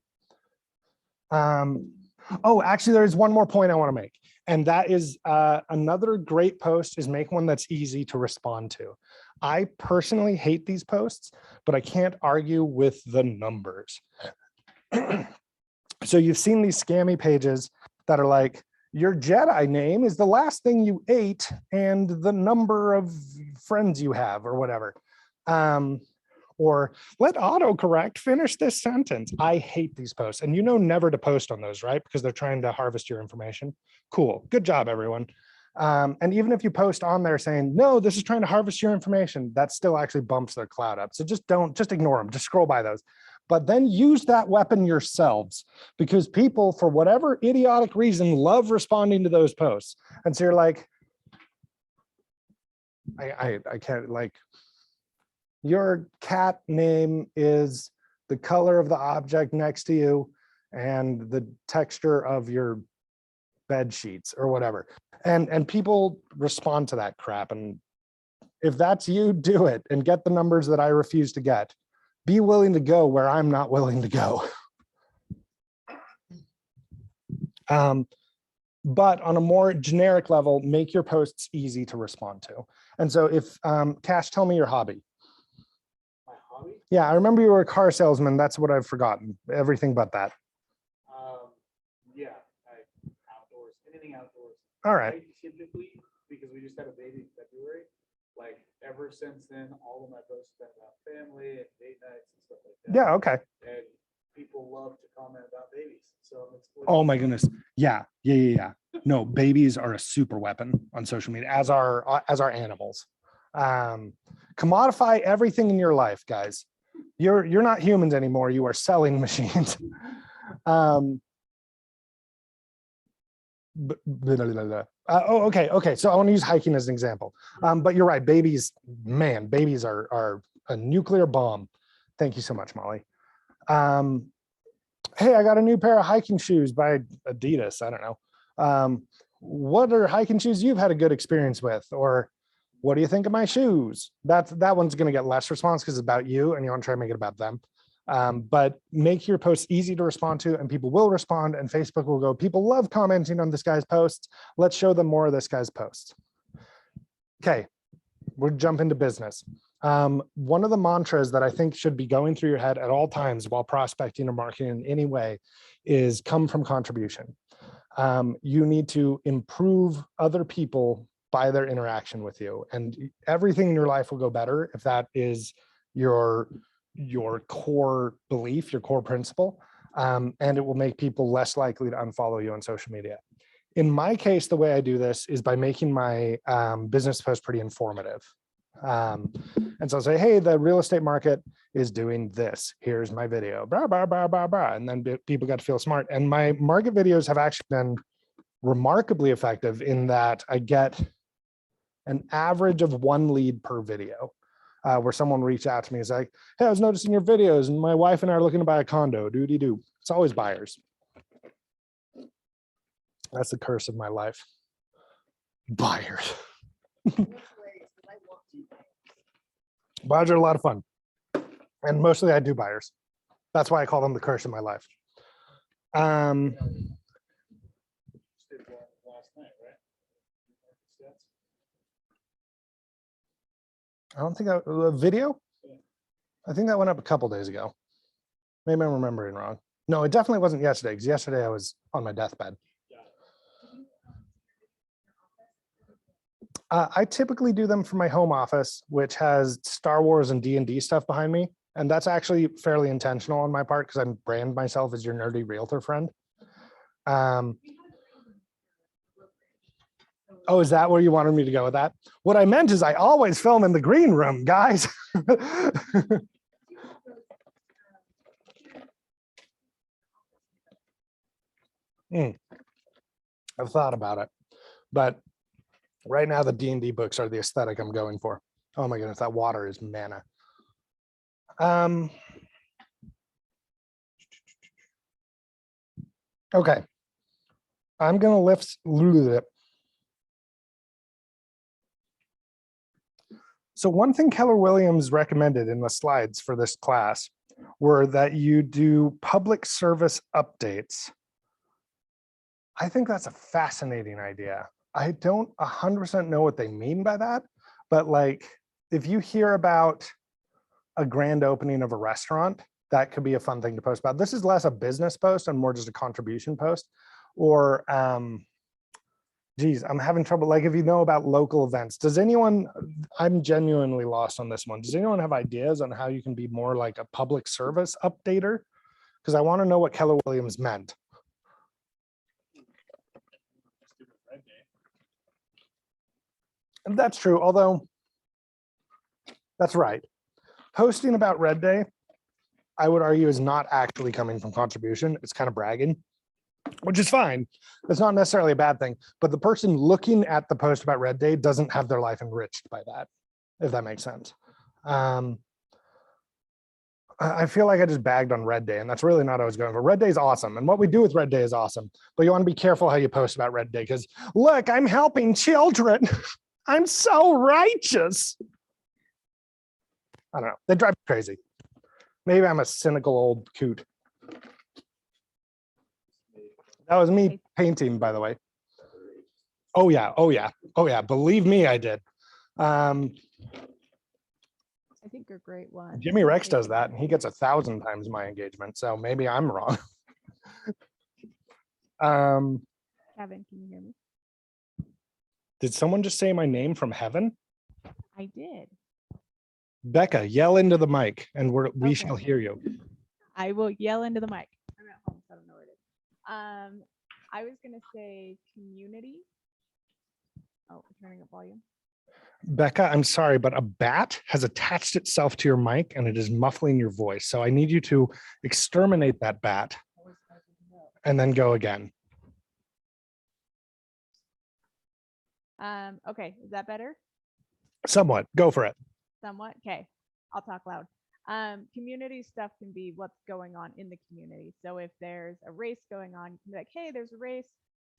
Oh, actually, there's one more point I want to make. And that is another great post is make one that's easy to respond to. I personally hate these posts, but I can't argue with the numbers. So you've seen these scammy pages that are like, your Jedi name is the last thing you ate and the number of friends you have or whatever. Or let autocorrect finish this sentence. I hate these posts. And never to post on those, right? Because they're trying to harvest your information. Cool. Good job, everyone. And even if you post on there saying, no, this is trying to harvest your information, that still actually bumps their cloud up. So just ignore them. Just scroll by those. But then use that weapon yourselves, because people, for whatever idiotic reason, love responding to those posts. And so you're like, I can't, like, your cat name is the color of the object next to you and the texture of your bed sheets or whatever. And people respond to that crap, and If that's you, do it and get the numbers that I refuse to get. Be willing to go where I'm not willing to go. But on a more generic level, make your posts easy to respond to. And so if, Cash, tell me your hobby. My hobby? Yeah, I remember you were a car salesman. That's what I've forgotten. Everything but that. Yeah, outdoors, anything outdoors. All right. I typically, because we just had a baby in February, like ever since then, all of my posts have been about family and date nights and stuff like that. Yeah, okay. And people love to comment about babies. So I'm exploring. Oh my goodness. Yeah. No, babies are a super weapon on social media, as are animals. Commodify everything in your life, guys. You're not humans anymore. You are selling machines. Okay. So I want to use hiking as an example. But you're right. Babies, man, babies are a nuclear bomb. Thank you so much, Molly. Hey, I got a new pair of hiking shoes by Adidas. I don't know. What are hiking shoes you've had a good experience with? Or what do you think of my shoes? That one's going to get less response because it's about you and you want to try and make it about them. But make your posts easy to respond to and people will respond and Facebook will go, people love commenting on this guy's posts. Let's show them more of this guy's posts. Okay, we'll jump into business. One of the mantras that I think should be going through your head at all times while prospecting or marketing in any way is come from contribution. You need to improve other people by their interaction with you, and everything in your life will go better if that is your core belief, your core principle, and it will make people less likely to unfollow you on social media. In my case, the way I do this is by making my business post pretty informative. And so I'll say, hey, the real estate market is doing this. Here's my video, blah, blah, blah, blah, blah. And then people got to feel smart. And my market videos have actually been remarkably effective in that I get an average of 1 lead per video, where someone reached out to me and is like, hey, I was noticing your videos and my wife and I are looking to buy a condo, doo-dee-doo. It's always buyers. That's the curse of my life. Buyers. Buyers are a lot of fun. And mostly I do buyers. That's why I call them the curse of my life. Last night, right? I don't think a video. I think that went up a couple days ago. Maybe I'm remembering wrong. No, it definitely wasn't yesterday because yesterday I was on my deathbed. I typically do them from my home office, which has Star Wars and D&D stuff behind me. And that's actually fairly intentional on my part because I brand myself as your nerdy realtor friend. Oh, is that where you wanted me to go with that? What I meant is I always film in the green room, guys. I've thought about it, but right now the D&D books are the aesthetic I'm going for. Oh my goodness, that water is mana. Okay, I'm gonna lift. So one thing Keller Williams recommended in the slides for this class were that you do public service updates. I think that's a fascinating idea. I don't 100% know what they mean by that, but like if you hear about a grand opening of a restaurant, that could be a fun thing to post about. This is less a business post and more just a contribution post. Or, geez, I'm having trouble. Like if you know about local events, does anyone, I'm genuinely lost on this one. Does anyone have ideas on how you can be more like a public service updater? Because I want to know what Keller Williams meant. And that's true, although that's right. Posting about Red Day, I would argue, is not actually coming from contribution. It's kind of bragging, which is fine. It's not necessarily a bad thing, but the person looking at the post about Red Day doesn't have their life enriched by that, if that makes sense. I feel like I just bagged on Red Day, and that's really not what I was going for. Red Day is awesome, and what we do with Red Day is awesome, but you want to be careful how you post about Red Day, because look, I'm helping children. I'm so righteous. I don't know. They drive me crazy. Maybe I'm a cynical old coot. That was me painting, by the way. Oh yeah, oh yeah, oh yeah. Believe me, I did. I think are great ones. Jimmy Rex does that, and he gets 1,000 times my engagement. So maybe I'm wrong. Cavan, can you hear me? Did someone just say my name from heaven? I did. Becca, yell into the mic, and we Okay. shall hear you. I will yell into the mic. I'm at home, so I don't know where it is. I was gonna say community. Oh, I'm turning up volume. Becca, I'm sorry, but a bat has attached itself to your mic and it is muffling your voice. So I need you to exterminate that bat and then go again. Okay, is that better? Somewhat. Go for it. Somewhat. Okay, I'll talk loud. Community stuff can be what's going on in the community. So if there's a race going on, you can be like, hey, there's a race.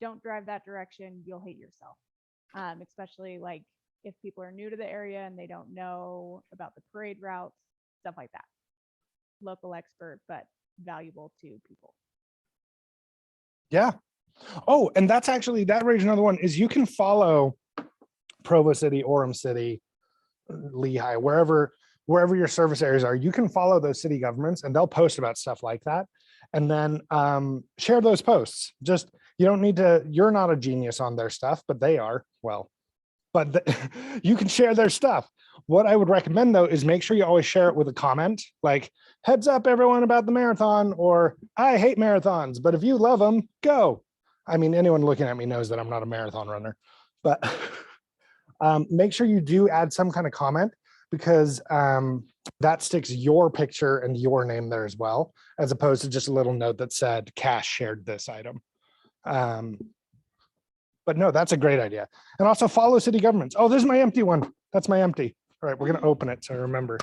Don't drive that direction. You'll hate yourself. Especially like if people are new to the area and they don't know about the parade routes, stuff like that. Local expert, but valuable to people. Yeah. Oh, and that's actually, that raised another one is you can follow Provo City, Orem City, Lehigh, wherever your service areas are, you can follow those city governments and they'll post about stuff like that. And then share those posts. Just, you don't need to, you're not a genius on their stuff, but they are. Well, but you can share their stuff. What I would recommend though, is make sure you always share it with a comment, like heads up everyone about the marathon, or I hate marathons, but if you love them, go. I mean, anyone looking at me knows that I'm not a marathon runner, but make sure you do add some kind of comment because that sticks your picture and your name there as well, as opposed to just a little note that said Cash shared this item. But no, that's a great idea. And also follow city governments. Oh, this is my empty one. That's my empty. All right, we're going to open it so I remember.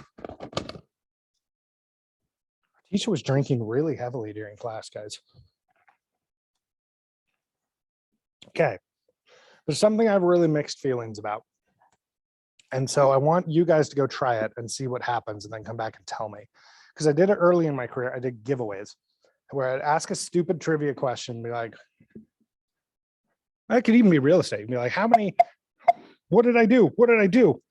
Teacher was drinking really heavily during class, guys. Okay. There's something I have really mixed feelings about. And so I want you guys to go try it and see what happens and then come back and tell me. Because I did it early in my career. I did giveaways where I'd ask a stupid trivia question, be like, I could even be real estate, be like, how many, what did I do? What did I do?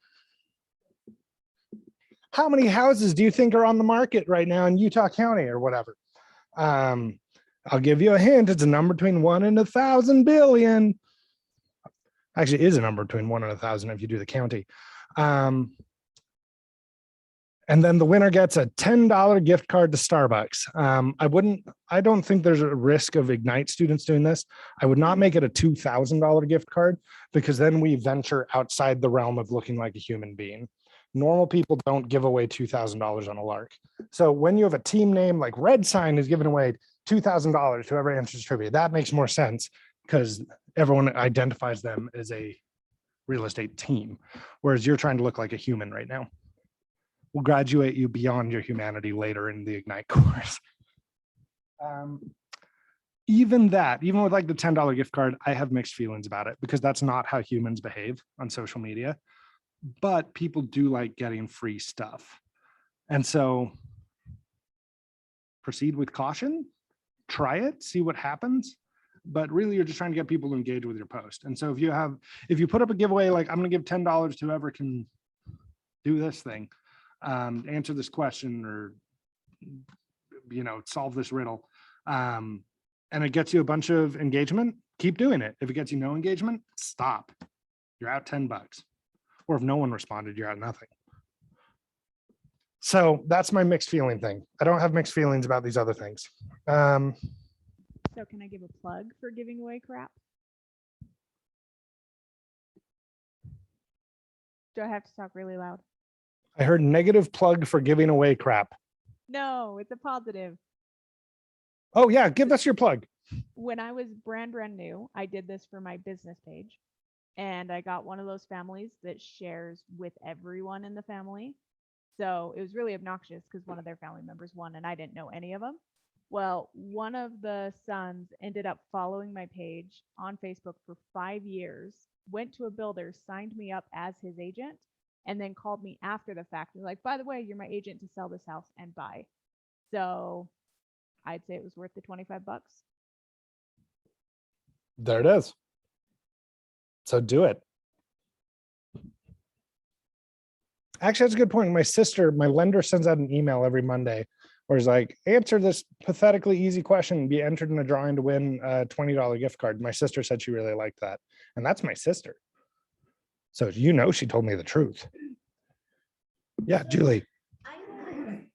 How many houses do you think are on the market right now in Utah County or whatever? I'll give you a hint. It's a number between 1 and 1,000 billion. Actually, it is a number between 1 and 1,000 if you do the county. And then the winner gets a $10 gift card to Starbucks. I don't think there's a risk of Ignite students doing this. I would not make it a $2,000 gift card because then we venture outside the realm of looking like a human being. Normal people don't give away $2,000 on a lark. So when you have a team name like Red Sign is giving away $2,000 to whoever answers trivia, that makes more sense because everyone identifies them as a real estate team, whereas you're trying to look like a human right now. We'll graduate you beyond your humanity later in the Ignite course. Even with like the $10 gift card, I have mixed feelings about it because that's not how humans behave on social media, but people do like getting free stuff. And so proceed with caution, try it, see what happens. But really you're just trying to get people to engage with your post. And so if you put up a giveaway, like I'm gonna give $10 to whoever can do this thing, answer this question or, solve this riddle. And it gets you a bunch of engagement, keep doing it. If it gets you no engagement, stop. You're out $10. Or if no one responded, you're out nothing. So that's my mixed feeling thing. I don't have mixed feelings about these other things. So can I give a plug for giving away crap? Do I have to talk really loud? I heard negative plug for giving away crap. No, it's a positive. Oh yeah, give us your plug. When I was brand new, I did this for my business page. And I got one of those families that shares with everyone in the family. So it was really obnoxious because one of their family members won and I didn't know any of them. Well, one of the sons ended up following my page on Facebook for 5 years, went to a builder, signed me up as his agent, and then called me after the fact and like, by the way, you're my agent to sell this house and buy. So I'd say it was worth the $25. There it is. So do it. Actually, that's a good point. My lender sends out an email every Monday where it's like, answer this pathetically easy question and be entered in a drawing to win a $20 gift card. My sister said she really liked that. And that's my sister. So you know she told me the truth. Yeah, Julie. I was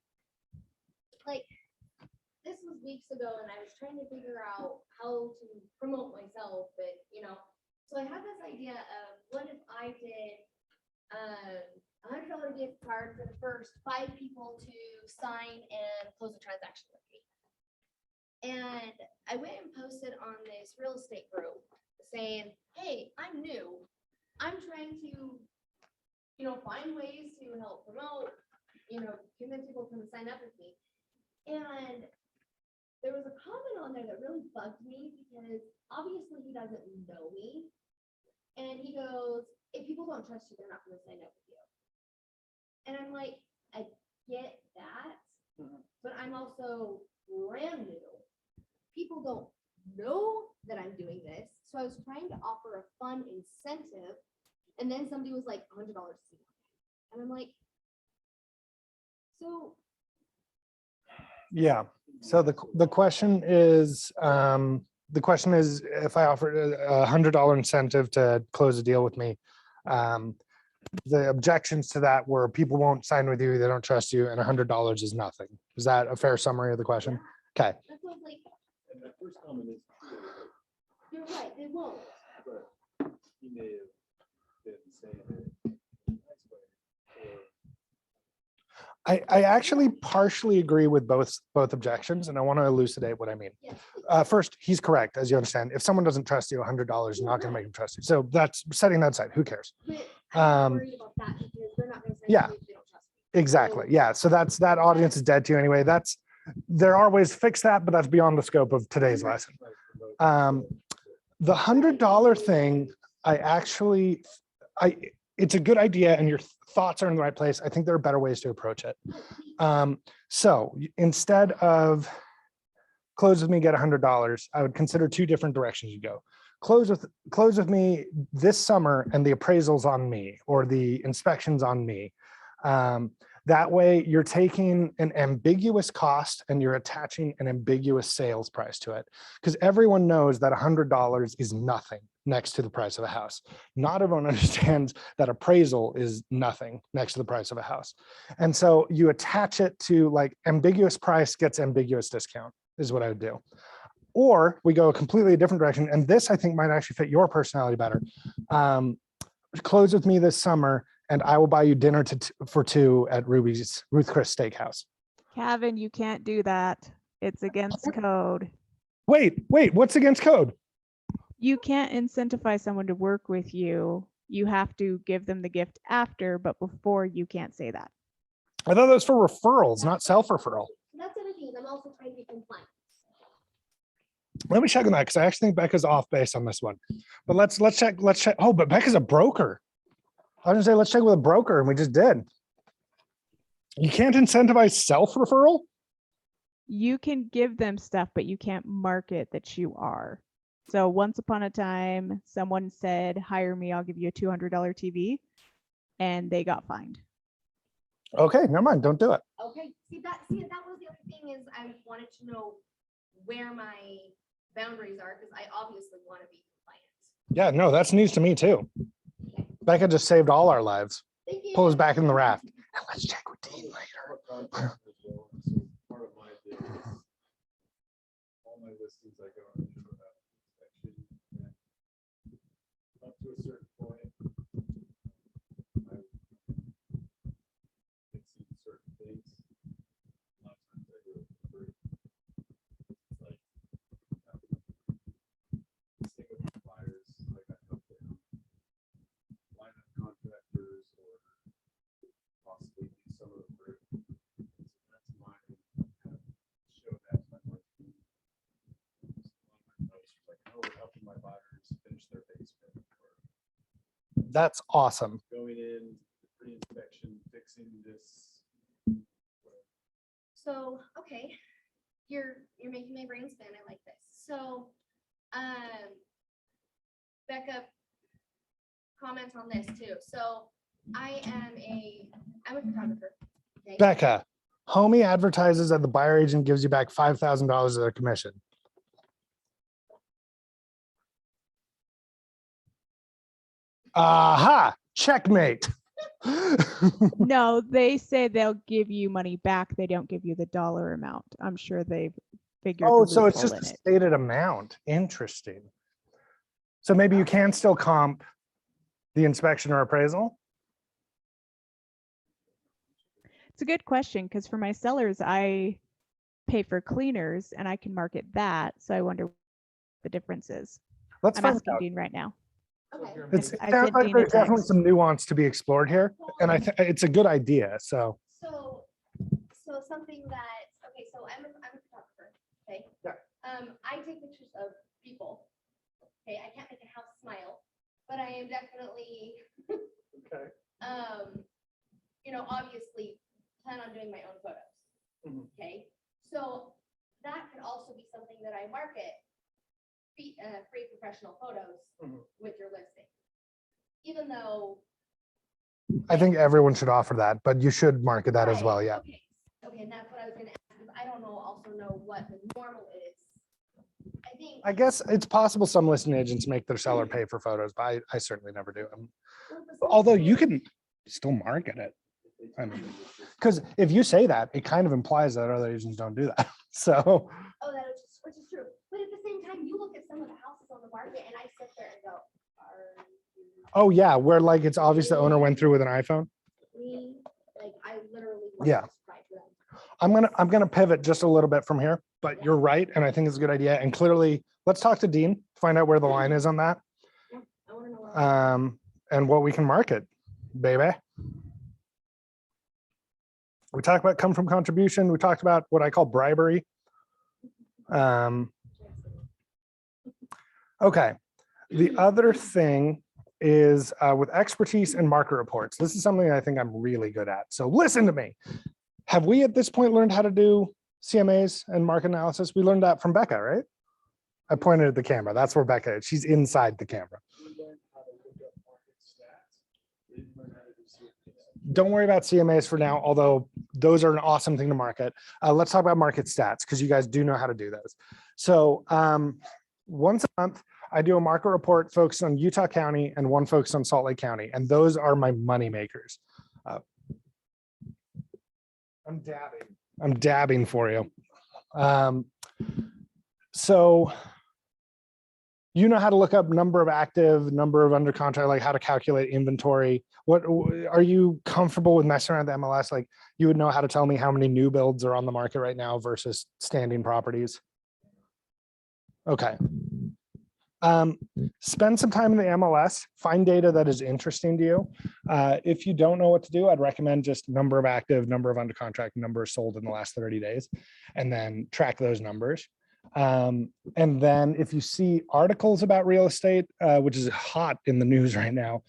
like, this was weeks ago, and I was trying to figure out how to promote myself, but so I had this idea of what if I did $100 gift card for the first 5 people to sign and close a transaction with me. And I went and posted on this real estate group saying, hey, I'm new. I'm trying to, find ways to help promote, convince people to come and sign up with me. And there was a comment on there that really bugged me because obviously he doesn't know me. And he goes, if people don't trust you, they're not going to sign up with you. And I'm like, I get that, but I'm also brand new. People don't know that I'm doing this. So I was trying to offer a fun incentive. And then somebody was like, $100. And I'm like, so. Yeah. So the question is, if I offered a $100 incentive to close a deal with me, the objections to that were people won't sign with you, they don't trust you, and $100 is nothing. Is that a fair summary of the question? Okay. That's what I was like, And that first comment is, you're right, they won't. but he may have been saying it in a nice way, or I actually partially agree with both objections, and I want to elucidate what I mean. Yes. First, he's correct, as you understand. If someone doesn't trust you, $100 is not going to make them trust you. So that's setting that aside. Who cares? But I'm not worried about that because they're not going to sign Yeah. up if they don't trust me. Exactly. Yeah. So that audience is dead to you anyway. There are ways to fix that, but that's beyond the scope of today's lesson. The $100 thing, it's a good idea, and your thoughts are in the right place. I think there are better ways to approach it. So instead of close with me, get $100, I would consider 2 different directions you go. Close with me this summer, and the appraisal's on me, or the inspection's on me. That way you're taking an ambiguous cost and you're attaching an ambiguous sales price to it, because everyone knows that $100 is nothing next to the price of a house. Not everyone understands that appraisal is nothing next to the price of a house. And so you attach it to like ambiguous price gets ambiguous discount is what I would do. Or we go a completely different direction. And this I think might actually fit your personality better. Close with me this summer, and I will buy you dinner for 2 at Ruth Chris Steakhouse. Cavan, you can't do that. It's against code. Wait, what's against code? You can't incentivize someone to work with you. You have to give them the gift after, but before you can't say that. I thought that was for referrals, not self-referral. That's the other thing. I'm also trying to be compliant. Let me check on that, because I actually think Becca's off base on this one. But let's check. Oh, but Becca's a broker. I was gonna say, let's check with a broker, and we just did. You can't incentivize self-referral? You can give them stuff, but you can't market that you are. So once upon a time, someone said, hire me, I'll give you a $200 TV, and they got fined. Okay, never mind, don't do it. Okay, see that was the other thing, is I wanted to know where my boundaries are, because I obviously want to be compliant. Yeah, no, that's news to me too. Becca just saved all our lives. Thank you. Pull us back in the raft. And let's check with Dean later. part of my deal is all my listings I go on inspection, and up to a certain point, I exceed certain things. A lot of times I do it for free. It's like, same with the buyers, like I help them line up contractors or possibly do some of the work. So that's my kind of show that to my marketing. A lot of my posts are like, oh, we're helping my buyers finish their basement, or That's awesome. going in, pretty So, okay, you're making my brain spin. I like this. So, Becca, comment on this too. So I'm a photographer. Okay. Becca, homie advertises that the buyer agent gives you back $5,000 of their commission. Aha, checkmate. No, they say they'll give you money back. They don't give you the dollar amount. I'm sure they've figured. Oh, the so it's loophole just in a it. stated amount. Interesting. So maybe you can still comp the inspection or appraisal? It's a good question because for my sellers, I pay for cleaners and I can market that. So I wonder what the difference is. Let's I'm find asking out. Dean right now. Okay. It I sounds sent like Dean a there's definitely text. some nuance to be explored here, and it's a good idea. So So something that, okay, so I'm a photographer, okay? Yeah. I take pictures of people. Okay, I can't make a house smile, but I am definitely, okay. Obviously plan on doing my own photos. Mhm. Okay, so that could also be something that I market, free professional photos Mhm. with your listing. Even though. I think everyone should offer that, but you should market that as well. Right, Yeah. Okay, and that's what I was gonna ask, because I don't also know what the normal is. I think. I guess it's possible some listing agents make their seller pay for photos, but I certainly never do. Although you can still market it. I mean, because if you say that, it kind of implies that other agents don't do that. So. Oh, which is true. But at the same time, you look at some of the houses on the market and I sit there and go, Oh yeah, where like it's obvious the owner went through with an iPhone. like I literally. Yeah. I'm gonna pivot just a little bit from here, but you're right, and I think it's a good idea. And clearly, let's talk to Dean, find out where the line is on that. Yeah, I want to know. Where And what we can market, baby. We talked about come from contribution. We talked about what I call bribery. Okay. The other thing is with expertise and market reports. This is something I think I'm really good at. So listen to me. Have we at this point learned how to do CMAs and market analysis? We learned that from Becca, right? I pointed at the camera. That's where Becca is. She's inside the camera. Don't worry about CMAs for now, although those are an awesome thing to market. Let's talk about market stats because you guys do know how to do those. So once a month, I do a market report focused on Utah County and one focused on Salt Lake County. And those are my money makers. I'm dabbing for you. So you know how to look up number of active, number of under contract, like how to calculate inventory. What are you comfortable with messing around the MLS? Like you would know how to tell me how many new builds are on the market right now versus standing properties. Okay. Spend some time in the MLS, find data that is interesting to you. If you don't know what to do, I'd recommend just number of active, number of under contract, number sold in the last 30 days, and then track those numbers. And then if you see articles about real estate, which is hot in the news right now,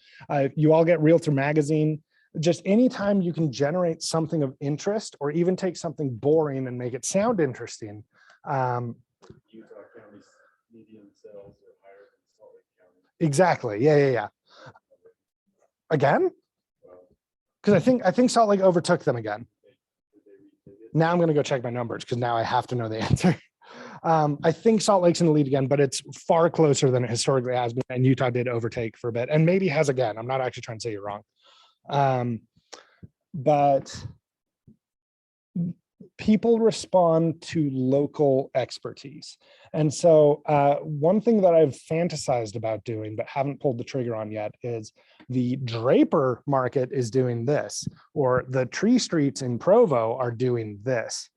you all get Realtor Magazine. Just anytime you can generate something of interest or even take something boring and make it sound interesting. Utah County's median sales are higher than Salt Lake County. Exactly. Yeah. Again? Because I think Salt Lake overtook them again. Now I'm going to go check my numbers because now I have to know the answer. I think Salt Lake's in the lead again, but it's far closer than it historically has been. And Utah did overtake for a bit and maybe has again. I'm not actually trying to say you're wrong. But people respond to local expertise. And so one thing that I've fantasized about doing, but haven't pulled the trigger on yet is the Draper market is doing this, or the Tree Streets in Provo are doing this.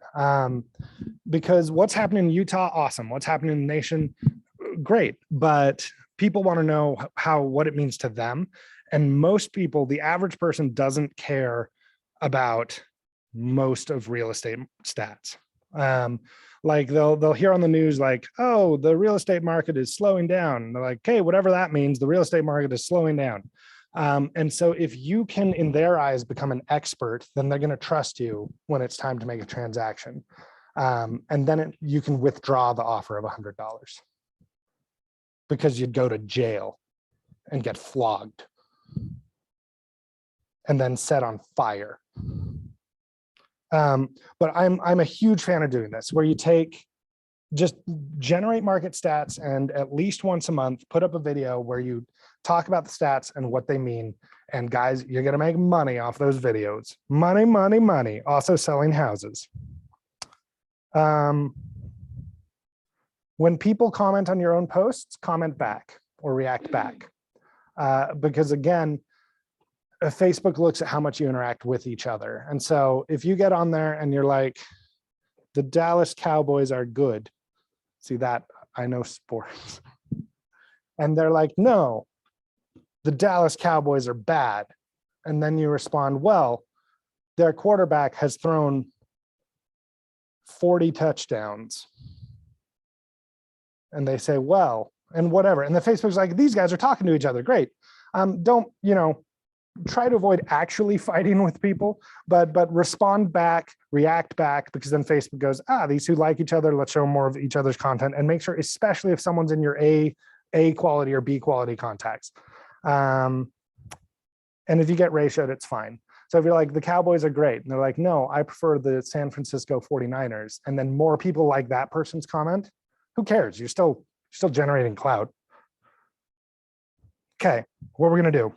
Because what's happening in Utah, awesome. What's happening in the nation, great. But people want to know what it means to them. And most people, the average person doesn't care about most of real estate stats. Like they'll hear on the news like, oh, the real estate market is slowing down. And they're like, okay, whatever that means, the real estate market is slowing down. And so if you can, in their eyes, become an expert, then they're going to trust you when it's time to make a transaction. And then you can withdraw the offer of $100 because you'd go to jail and get flogged and then set on fire. But I'm a huge fan of doing this, where you just generate market stats and at least once a month, put up a video where you talk about the stats and what they mean. And guys, you're going to make money off those videos. Money, money, money. Also selling houses. When people comment on your own posts, comment back or react back. Because again, Facebook looks at how much you interact with each other. And so if you get on there and you're like, the Dallas Cowboys are good. See that? I know sports. And they're like, no, the Dallas Cowboys are bad. And then you respond, well, their quarterback has thrown 40 touchdowns. And they say, well, and whatever. And the Facebook's like, these guys are talking to each other. Great. Don't, try to avoid actually fighting with people, but respond back, react back, because then Facebook goes, these who like each other, let's show more of each other's content, and make sure, especially if someone's in your A quality or B quality contacts. And if you get ratioed, it's fine. So if you're like, the Cowboys are great, and they're like, no, I prefer the San Francisco 49ers, and then more people like that person's comment, who cares? You're still generating clout. Okay, what we're gonna do.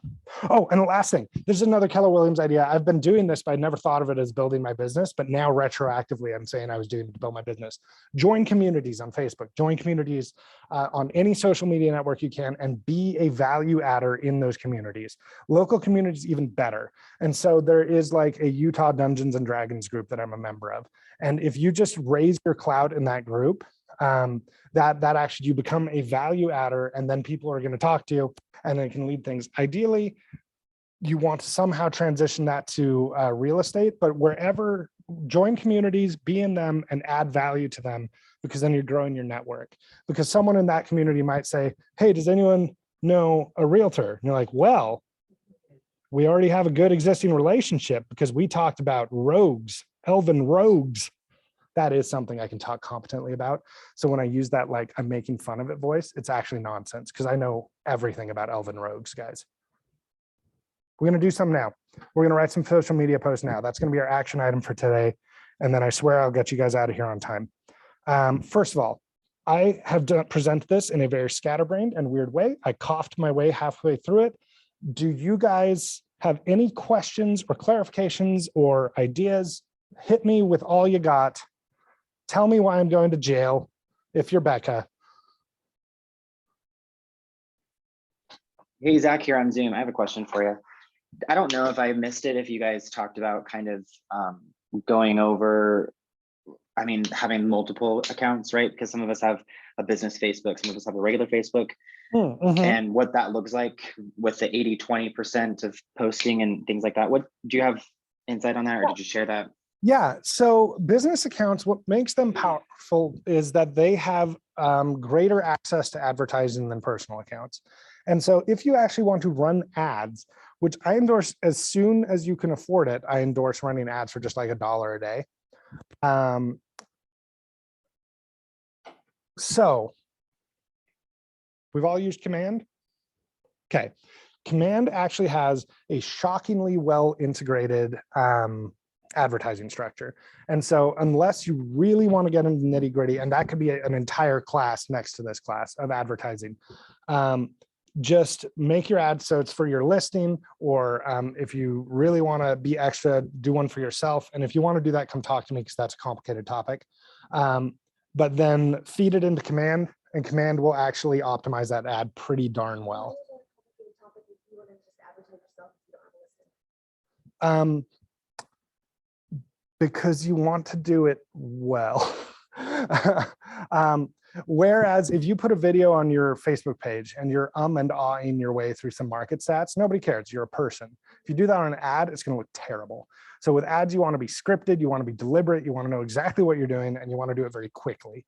Oh, and the last thing, there's another Keller Williams idea. I've been doing this, but I never thought of it as building my business, but now retroactively, I'm saying I was doing it to build my business. Join communities on Facebook, join communities on any social media network you can, and be a value adder in those communities. Local communities, even better. And so there is like a Utah Dungeons and Dragons group that I'm a member of. And if you just raise your clout in that group, that actually you become a value adder, and then people are going to talk to you, and it can lead things. Ideally, you want to somehow transition that to real estate, but wherever, join communities, be in them, and add value to them, because then you're growing your network. Because someone in that community might say, hey, does anyone know a realtor? And you're like, well, we already have a good existing relationship because we talked about rogues, elven rogues. That is something I can talk competently about. So when I use that, like I'm making fun of it voice, it's actually nonsense, because I know everything about elven rogues, guys. We're going to do some now. We're going to write some social media posts now. That's going to be our action item for today. And then I swear I'll get you guys out of here on time. First of all, I have presented this in a very scatterbrained and weird way. I coughed my way halfway through it. Do you guys have any questions or clarifications or ideas? Hit me with all you got. Tell me why I'm going to jail if you're Becca. Hey, Zach here on Zoom. I have a question for you. I don't know if I missed it, if you guys talked about kind of going over, having multiple accounts, right? Because some of us have a business Facebook, some of us have a regular Facebook, and what that looks like with the 80-20% of posting and things like that. What do you have insight on that, or did you share that? Yeah, so business accounts, what makes them powerful is that they have greater access to advertising than personal accounts. And so if you actually want to run ads, which I endorse as soon as you can afford it, I endorse running ads for just like $1 a day. So we've all used Command. Okay, Command actually has a shockingly well integrated advertising structure. And so unless you really want to get into nitty gritty, and that could be an entire class next to this class of advertising, just make your ad so it's for your listing, or if you really want to be extra, do one for yourself. And if you want to do that, come talk to me, because that's a complicated topic. But then feed it into Command, and Command will actually optimize that ad pretty darn well. Because you want to do it well. Whereas if you put a video on your Facebook page and you're and ahhing your way through some market stats, nobody cares, you're a person. If you do that on an ad, it's gonna look terrible. So with ads, you wanna be scripted, you wanna be deliberate, you wanna know exactly what you're doing, and you wanna do it very quickly.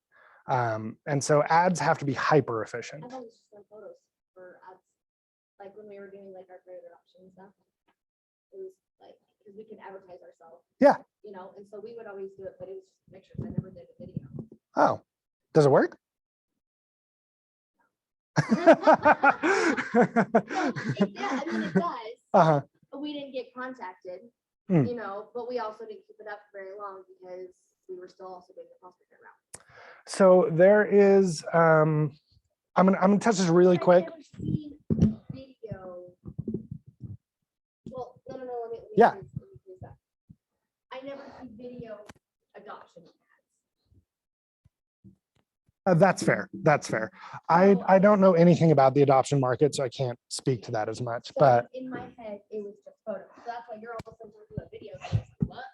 And so ads have to be hyper efficient. like when we were doing like our private adoption and stuff. It was like, because we could advertise ourselves. Yeah. You know, and so we would always do it, but it was just pictures. I never did a video. Oh, does it work? No, yeah, I mean, it does. Uh-huh. But we didn't get contacted, Mm. you know, but we also didn't keep it up very long because we were still also doing the foster care route. So there is, I'm gonna touch this really quick. I've never seen video. Well, no, let me Yeah. rephrase that. I never see video adoption ads. That's fair. That's fair. I don't know anything about the adoption market, so I can't speak to that as much, So but in my head, it was just photos. So that's why you're also talking about videos. I was like, what?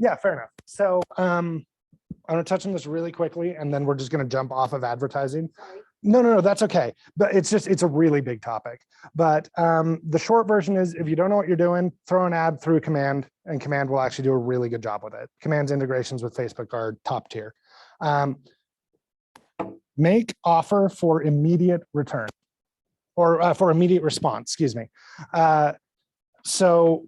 yeah, fair enough. So I'm gonna touch on this really quickly and then we're just gonna jump off of advertising. Sorry. No, that's okay. But it's a really big topic. But the short version is if you don't know what you're doing, throw an ad through Command and Command will actually do a really good job with it. Command's integrations with Facebook are top tier. Make offer for immediate return or for immediate response, excuse me. So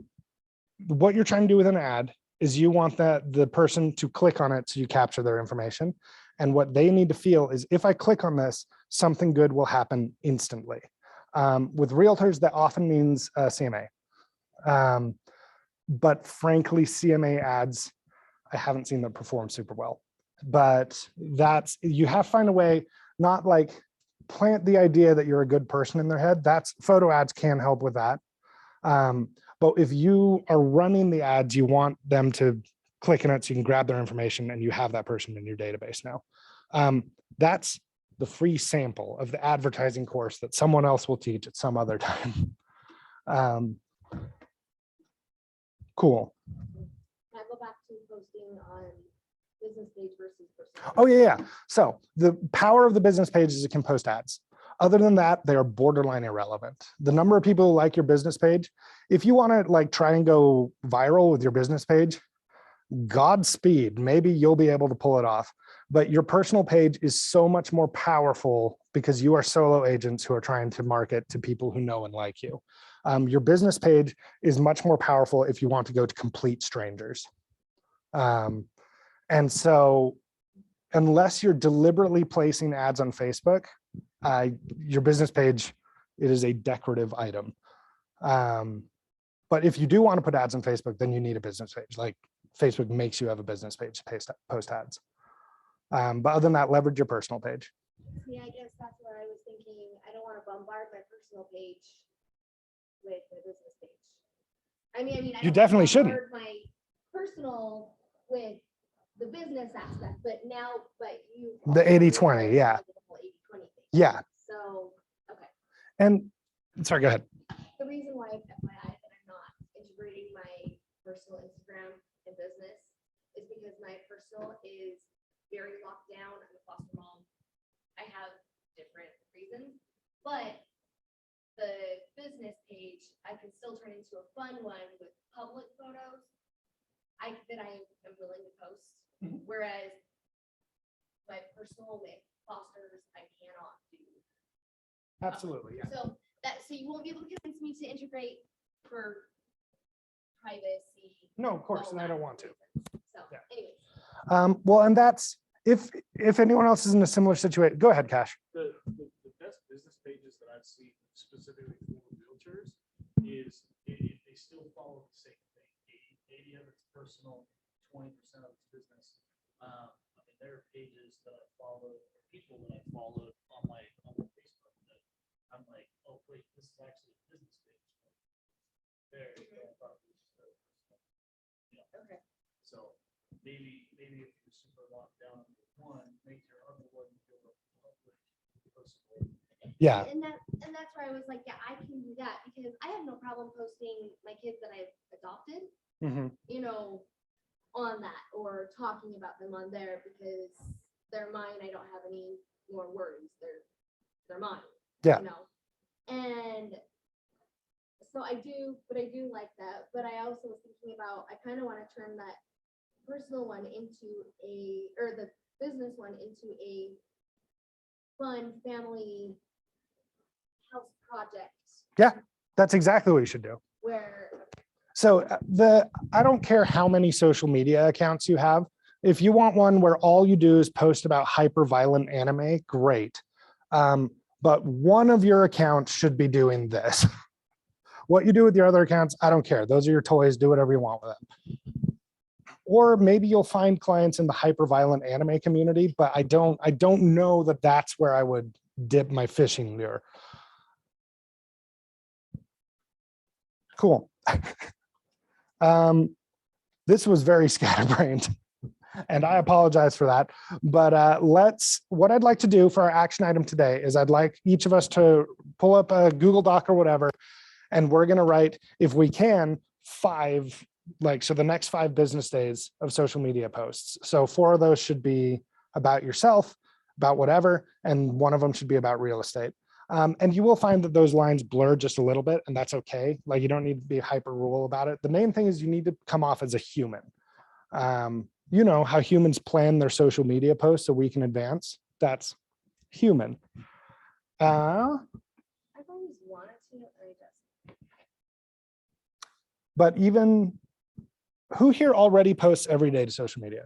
what you're trying to do with an ad is you want the person to click on it so you capture their information. And what they need to feel is if I click on this, something good will happen instantly. With realtors, that often means CMA. But frankly, CMA ads, I haven't seen them perform super well. But you have to find a way, not like plant the idea that you're a good person in their head. Photo ads can help with that. But if you are running the ads, you want them to click on it so you can grab their information and you have that person in your database now. That's the free sample of the advertising course that someone else will teach at some other time. Cool. Can I go back to posting on business page versus personal? Oh yeah. So the power of the business page is it can post ads. Other than that, they are borderline irrelevant. The number of people who like your business page, if you want to like try and go viral with your business page, Godspeed, maybe you'll be able to pull it off. But your personal page is so much more powerful because you are solo agents who are trying to market to people who know and like you. Your business page is much more powerful if you want to go to complete strangers. And so unless you're deliberately placing ads on Facebook, your business page, it is a decorative item. But if you do want to put ads on Facebook, then you need a business page. Like Facebook makes you have a business page to post ads. But other than that, leverage your personal page. See, I guess that's what I was thinking. I don't want to bombard my personal page with my business page. I mean, I You don't definitely bombard shouldn't. my personal with the business aspect, but you. The also 80-20, realize yeah. the whole 80-20 thing. Yeah. So, okay. And sorry, go ahead. The reason why FYI that I'm not integrating my personal Instagram and business is because my personal is very locked down. I'm a foster mom. I have different reasons, but the business page, I can still turn into a fun one with public photos that I am willing to post. Whereas my personal with fosters, I cannot do. Absolutely, yeah. So you won't be able to convince me to integrate for privacy. No, of course, all and I that don't want to. reasons. So Yeah. anyways. Well, and that's, if anyone else is in a similar situation, go ahead, Cash. The best business pages that I've seen specifically for realtors is they still follow the same thing. 80 of it's personal, 20% of it's business. I mean, there are pages that I follow, people that I followed on my Facebook that I'm like, oh wait, this is actually a business page. There you go. I thought it was just a personal. Yeah. Okay. So maybe if you're super locked down on one, make your other one feel like public personal. Yeah. And that's where I was like, yeah, I can do that because I have no problem posting my kids that I've adopted, you know, on that or talking about them on there because they're mine. I don't have any more worries. They're mine. Yeah. You know, and so I do like that. But I also was thinking about, I kind of want to turn that personal one or the business one into a fun family house project That's exactly what you should do. Where, So I don't care how many social media accounts you have. If you want one where all you do is post about hyper violent anime, great. But one of your accounts should be doing this. What you do with your other accounts, I don't care. Those are your toys. Do whatever you want with them. Or maybe you'll find clients in the hyper violent anime community, but I don't know that that's where I would dip my fishing lure. Cool. This was very scatterbrained, and I apologize for that. But what I'd like to do for our action item today is I'd like each of us to pull up a Google Doc or whatever, and we're going to write, if we can, 5, so the next 5 business days of social media posts. So 4 of those should be about yourself, about whatever, and 1 of them should be about real estate. And you will find that those lines blur just a little bit, and that's okay. Like, you don't need to be hyper rule about it. The main thing is you need to come off as a human. You know how humans plan their social media posts a week in advance? That's human. I've always wanted to, I just. But even, who here already posts every day to social media?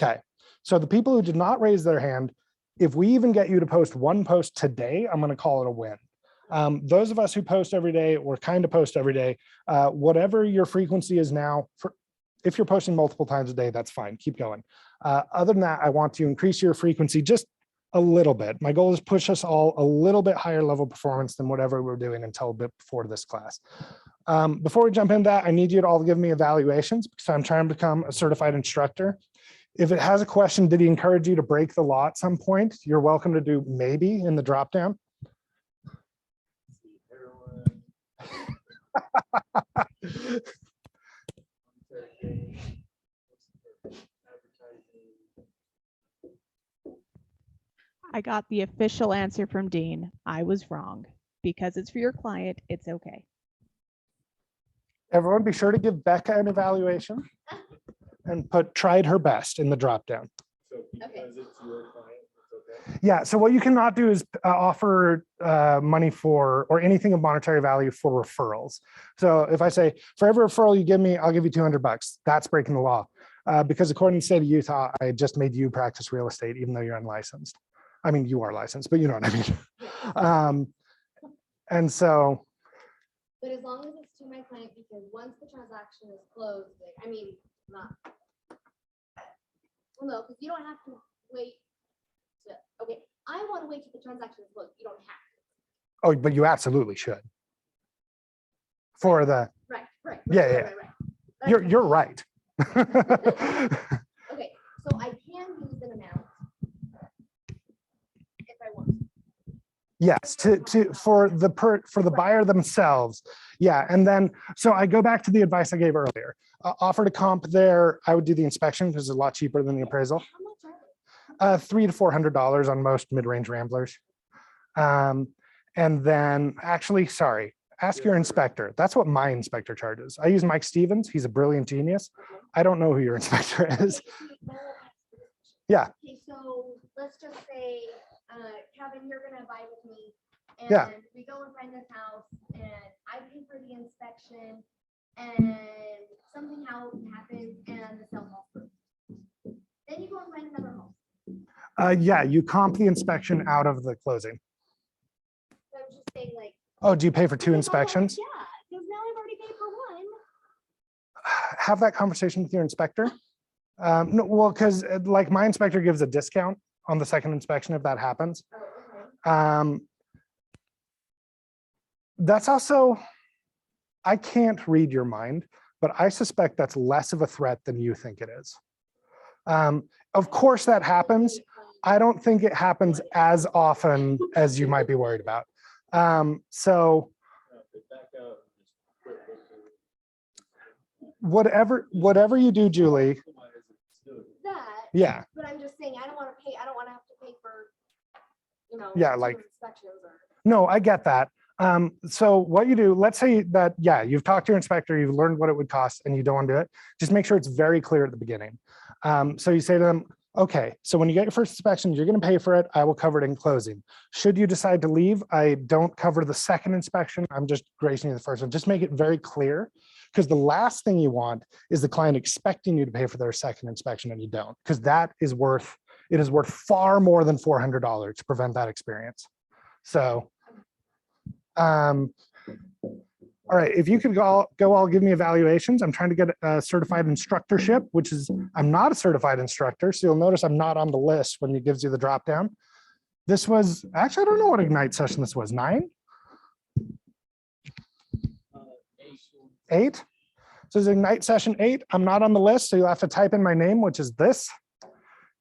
Okay, so the people who did not raise their hand, if we even get you to post 1 post today, I'm going to call it a win. Those of us who post every day, or kind of post every day, whatever your frequency is now, if you're posting multiple times a day, that's fine, keep going. Other than that, I want to increase your frequency just a little bit. My goal is push us all a little bit higher level performance than whatever we were doing until a bit before this class. Before we jump into that, I need you to all give me evaluations because I'm trying to become a certified instructor. If it has a question, did he encourage you to break the law at some point? You're welcome to do maybe in the dropdown. I got the official answer from Dean. I was wrong. Because it's for your client, it's okay. Everyone be sure to give Becca an evaluation and put tried her best in the dropdown. So because it's your client, it's okay? Yeah, so what you cannot do is offer money for, or anything of monetary value for referrals. So if I say, for every referral you give me, I'll give you $200, that's breaking the law. Because according to the state of Utah, I just made you practice real estate, even though you're unlicensed. I mean, you are licensed, but you know what I mean. And so. But as long as it's to my client, because once the transaction is closed, I mean, not. Well, no, because you don't have to wait. Okay, I want to wait till the transaction is closed. You don't have to. Oh, but you absolutely should. For the. Right. Yeah. You're right. Okay, so I can use an amount if I want. Yes, for the buyer themselves. Yeah, and then, so I go back to the advice I gave earlier. Offer to comp there, I would do the inspection because it's a lot cheaper than the appraisal. How much are they? $300 to $400 on most mid-range ramblers. And then, actually, sorry, ask your inspector. That's what my inspector charges. I use Mike Stevens. He's a brilliant genius. I don't know who your inspector is. Yeah. Okay, so let's just say, Cavan, you're gonna buy with me, and Yeah. we go and find this house, and I pay for the inspection, and something happens, and the sale falls through. Then you go and find another home. Yeah, you comp the inspection out of the closing. So I'm just saying, like. Oh, do you pay for 2 because inspections? Yeah, because now I've already paid for one. Have that conversation with your inspector. No, well, because like my inspector gives a discount on the second inspection if that happens. Oh, okay. That's also, I can't read your mind, but I suspect that's less of a threat than you think it is. Of course that happens. I don't think it happens as often as you might be worried about. So whatever you do, Julie. That. Yeah. But I'm just saying, I don't want to pay. I don't want to have to pay for, Yeah, 2 like. inspections or. No, I get that. So what you do, let's say that, yeah, you've talked to your inspector, you've learned what it would cost and you don't want to do it. Just make sure it's very clear at the beginning. So you say to them, Okay, so when you get your first inspection, you're going to pay for it. I will cover it in closing. Should you decide to leave, I don't cover the second inspection. I'm just gracing you the first one. Just make it very clear, because the last thing you want is the client expecting you to pay for their second inspection and you don't, because it is worth far more than $400 to prevent that experience. So, all right, if you could go all give me evaluations. I'm trying to get a certified instructorship, which is, I'm not a certified instructor. So you'll notice I'm not on the list when it gives you the drop down. This was, actually, I don't know what Ignite session this was, 9? 8? So it's Ignite session 8. I'm not on the list, so you'll have to type in my name, which is this.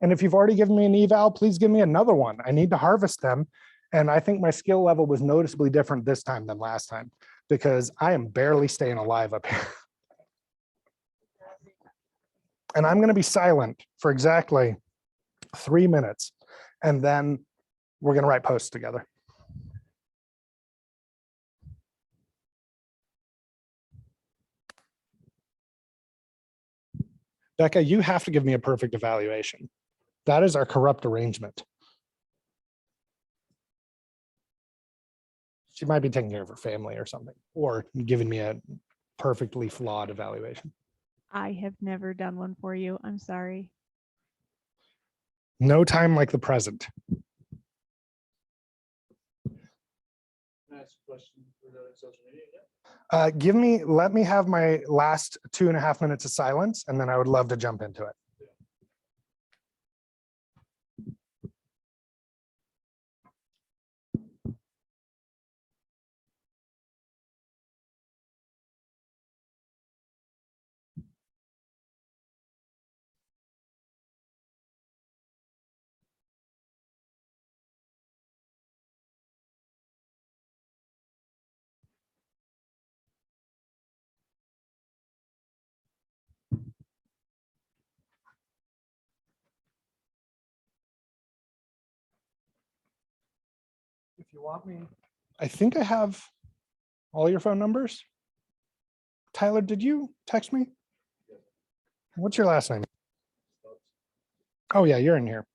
And if you've already given me an eval, please give me another one. I need to harvest them. And I think my skill level was noticeably different this time than last time, because I am barely staying alive up here. And I'm going to be silent for exactly 3 minutes. And then we're going to write posts together. Becca, you have to give me a perfect evaluation. That is our corrupt arrangement. She might be taking care of her family or something, or giving me a perfectly flawed evaluation. I have never done one for you. I'm sorry. No time like the present. Ask a question for the social media. Let me have my last 2.5 minutes of silence, and then I would love to jump into it. If you want me, I think I have all your phone numbers. Tyler, did you text me? What's your last name? Oh yeah, you're in here.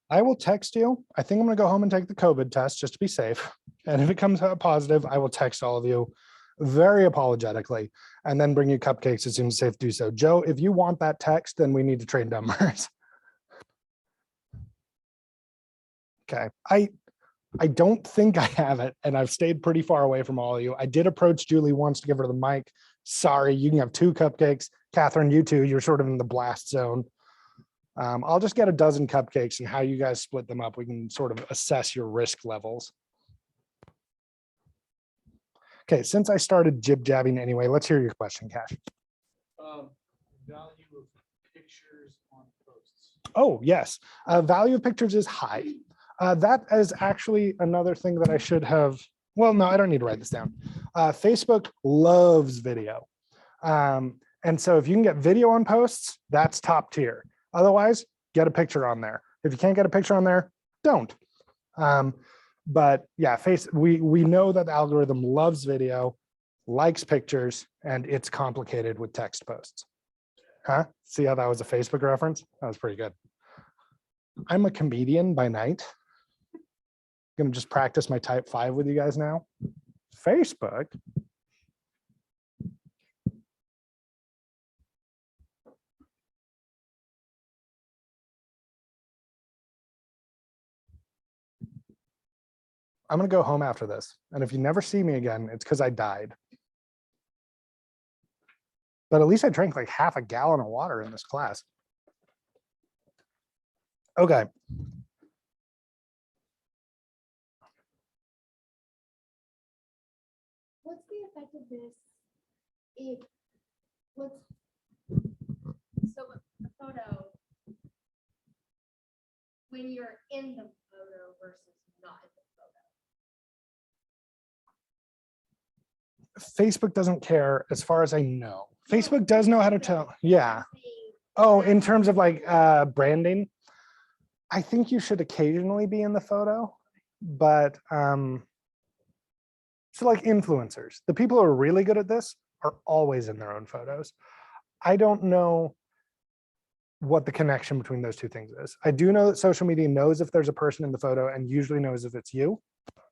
I will text you. I think I'm gonna go home and take the COVID test just to be safe. And if it comes out positive, I will text all of you very apologetically and then bring you cupcakes as soon as safe to do so. Joe, if you want that text, then we need to trade numbers. Okay, I don't think I have it, and I've stayed pretty far away from all of you. I did approach Julie once to give her the mic. Sorry, you can have 2 cupcakes. Catherine, you too, you're sort of in the blast zone. I'll just get a dozen cupcakes, and how you guys split them up, we can sort of assess your risk levels. Okay, since I started jib-jabbing anyway, let's hear your question, Cash. Value of pictures on posts. Oh, yes. Value of pictures is high. That is actually another thing that I should have. Well, no, I don't need to write this down. Facebook loves video. And so if you can get video on posts, that's top tier. Otherwise, get a picture on there. If you can't get a picture on there, don't. But yeah, we know that the algorithm loves video, likes pictures, and it's complicated with text posts. Huh? See how that was a Facebook reference? That was pretty good. I'm a comedian by night. Gonna just practice my type 5 with you guys now. Facebook. I'm gonna go home after this. And if you never see me again, it's because I died. But at least I drank like half a gallon of water in this class. Okay. What's the effectiveness if what's so a photo when you're in the photo versus not in the photo? Facebook doesn't care as far as I know. Facebook does know how to tell. Yeah. Oh, in terms of like branding, I think you should occasionally be in the photo, but so like influencers, the people who are really good at this are always in their own photos. I don't know. what the connection between those two things is. I do know that social media knows if there's a person in the photo and usually knows if it's you.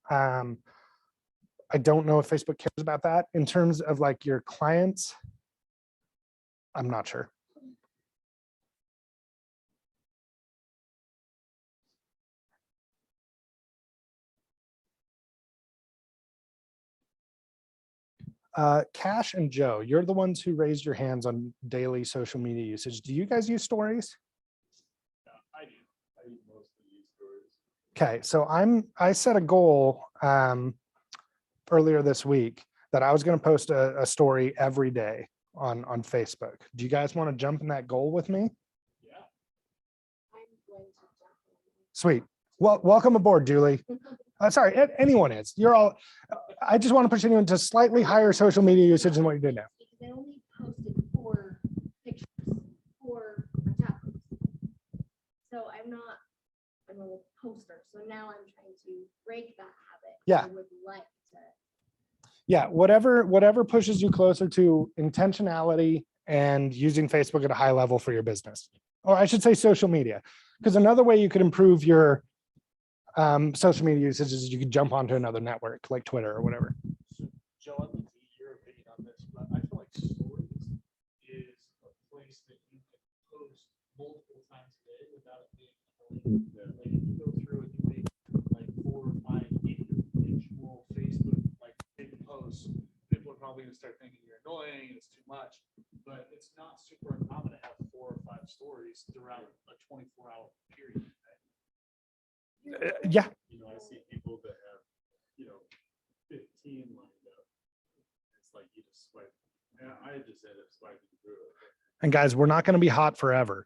I don't know if Facebook cares about that. In terms of like your clients, I'm not sure. Cash and Joe, you're the ones who raised your hands on daily social media usage. Do you guys use stories? Yeah, I do. I mostly use stories. Okay, so I set a goal earlier this week that I was going to post a story every day on Facebook. Do you guys want to jump in that goal with me? Yeah. I'm going to jump in. Sweet. Well, welcome aboard, Julie. Sorry, anyone is. You're all. I just want to push you into slightly higher social media usage than what you do now. Because I only posted 4 pictures for my tablets. So I'm a poster. So now I'm trying to break that habit. Yeah. I would like to. Yeah, whatever pushes you closer to intentionality and using Facebook at a high level for your business, or I should say social media, because another way you could improve your social media usage is you could jump onto another network like Twitter or whatever. So, Joe, I'd like to get your opinion on this, but I feel like stories is a place that you can post multiple times a day without it being annoying. Like if you go through and you make like 4 or 5 individual Facebook like big posts, people are probably gonna start thinking you're annoying, it's too much. But it's not super uncommon to have 4 or 5 stories throughout a 24-hour period. Yeah. You know, I see people that have, 15 lined up. It's like you just swipe. Yeah, I just ended up swiping through it. And guys, we're not going to be hot forever.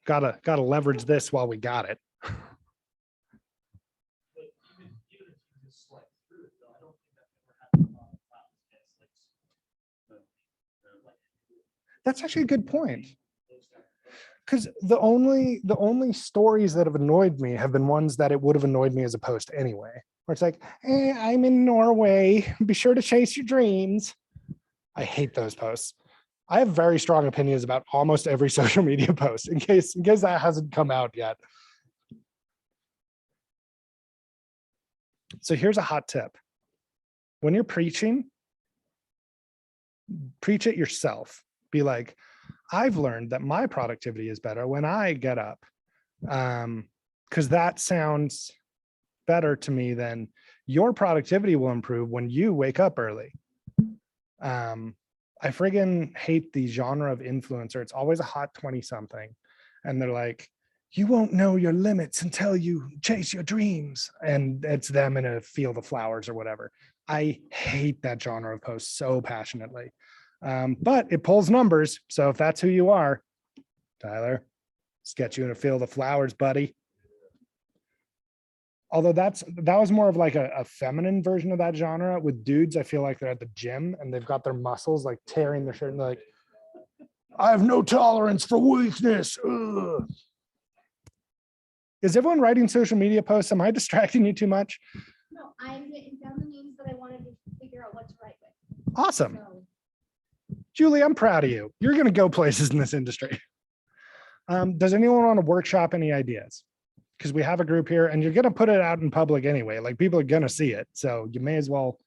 Gotta leverage this while we got it. But even if you just swipe through it, though, I don't think that ever happened a lot of times. That's actually a good point. Because the only stories that have annoyed me have been ones that it would have annoyed me as a post anyway. Where it's like, hey, I'm in Norway. Be sure to chase your dreams. I hate those posts. I have very strong opinions about almost every social media post in case that hasn't come out yet. So here's a hot tip. When you're preaching, preach it yourself. Be like, I've learned that my productivity is better when I get up. Because that sounds better to me than your productivity will improve when you wake up early. I friggin' hate the genre of influencer. It's always a hot 20 something. And they're like, you won't know your limits until you chase your dreams. And it's them in a field of flowers or whatever. I hate that genre of post so passionately. But it pulls numbers. So if that's who you are, Tyler, let's get you in a field of flowers, buddy. Although that was more of like a feminine version of that genre. With dudes, I feel like they're at the gym and they've got their muscles like tearing their shirt and they're like, I have no tolerance for weakness. Ugh. Is everyone writing social media posts? Am I distracting you too much? No, I'm getting down the names that I wanted to figure out what to write with. Awesome. So, Julie, I'm proud of you. You're going to go places in this industry. Does anyone want to workshop any ideas? Because we have a group here and you're going to put it out in public anyway. Like people are going to see it. So you may as well.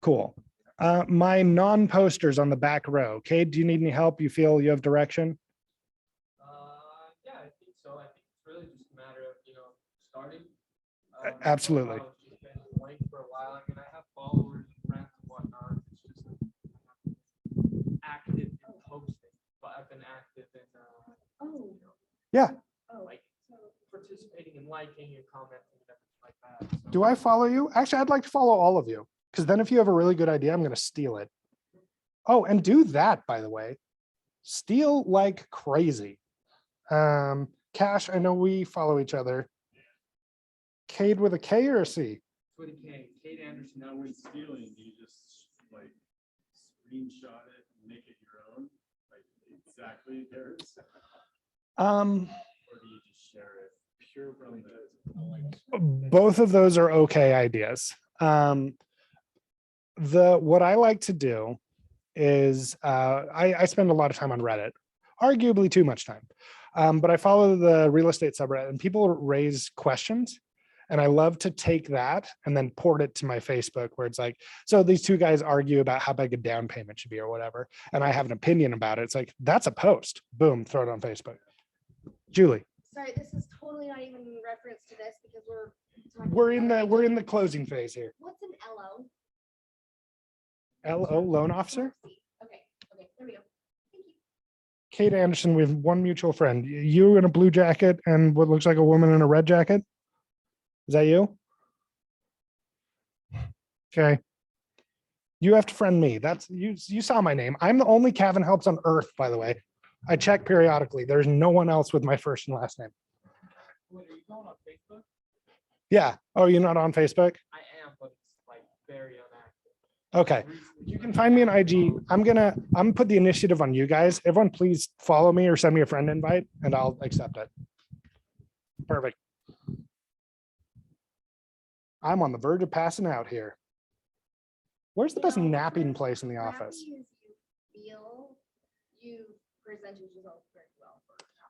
Cool. My non-posters on the back row. Cade, do you need any help? You feel you have direction? Yeah, I think so. I think it's really just a matter of, starting. Absolutely. I've just been blank for a while. I mean, I have followers and friends and whatnot. It's just active in posting, but I've been active in, Yeah. like participating and liking and commenting and everything like that. So. Do I follow you? Actually, I'd like to follow all of you because then if you have a really good idea, I'm going to steal it. Oh, and do that, by the way. Steal like crazy. Cash, I know we follow each other. Cade with a K or a C? With a K, Kate Anderson. Now when stealing, do you just like screenshot it and make it your own? Like exactly yours? Or do you just share it pure from the Both of those are okay ideas. What I like to do is I spend a lot of time on Reddit. arguably too much time. But I follow the real estate subreddit and people raise questions. And I love to take that and then port it to my Facebook where it's like, so these two guys argue about how big a down payment should be or whatever. And I have an opinion about it. It's like, that's a post. Boom, throw it on Facebook. Julie. Sorry, this is totally not even in reference to this because we're talking We're in the closing phase here. What's an LO? LO, loan officer. Okay, there we go. Thank you. Kate Anderson, we have one mutual friend. You in a blue jacket and what looks like a woman in a red jacket. Is that you? Okay. You have to friend me. That's you saw my name. I'm the only Cavan helps on earth, by the way. I check periodically. There's no one else with my first and last name. Wait, are you going on Facebook? Yeah. Oh, you're not on Facebook? I am, but it's like very inactive. Okay. You can find me on IG. I'm gonna put the initiative on you guys. Everyone please follow me or send me a friend invite and I'll accept it. Perfect. I'm on the verge of passing out here. Where's the best napping place in the office? You feel you presented yourself very well.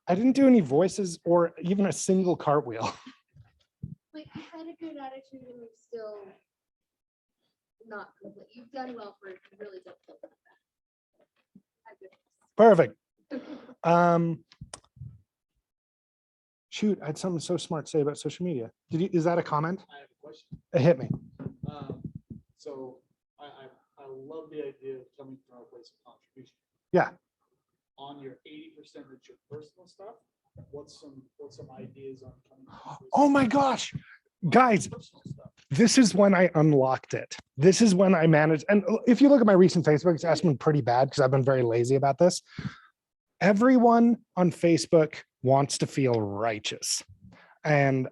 I didn't do any voices or even a single cartwheel. Like you had a good attitude and you're still not complete. You've done well for really don't feel like that. Perfect. Shoot, I had something so smart to say about social media. Is that a comment? I have a question. It hit me. So I love the idea of coming from a place of contribution. Yeah. On your 80% that's your personal stuff, what's some ideas on coming from a place Oh of my gosh, guys, personal stuff? this is when I unlocked it. This is when I managed. And if you look at my recent Facebook, it's been pretty bad because I've been very lazy about this. Everyone on Facebook wants to feel righteous. And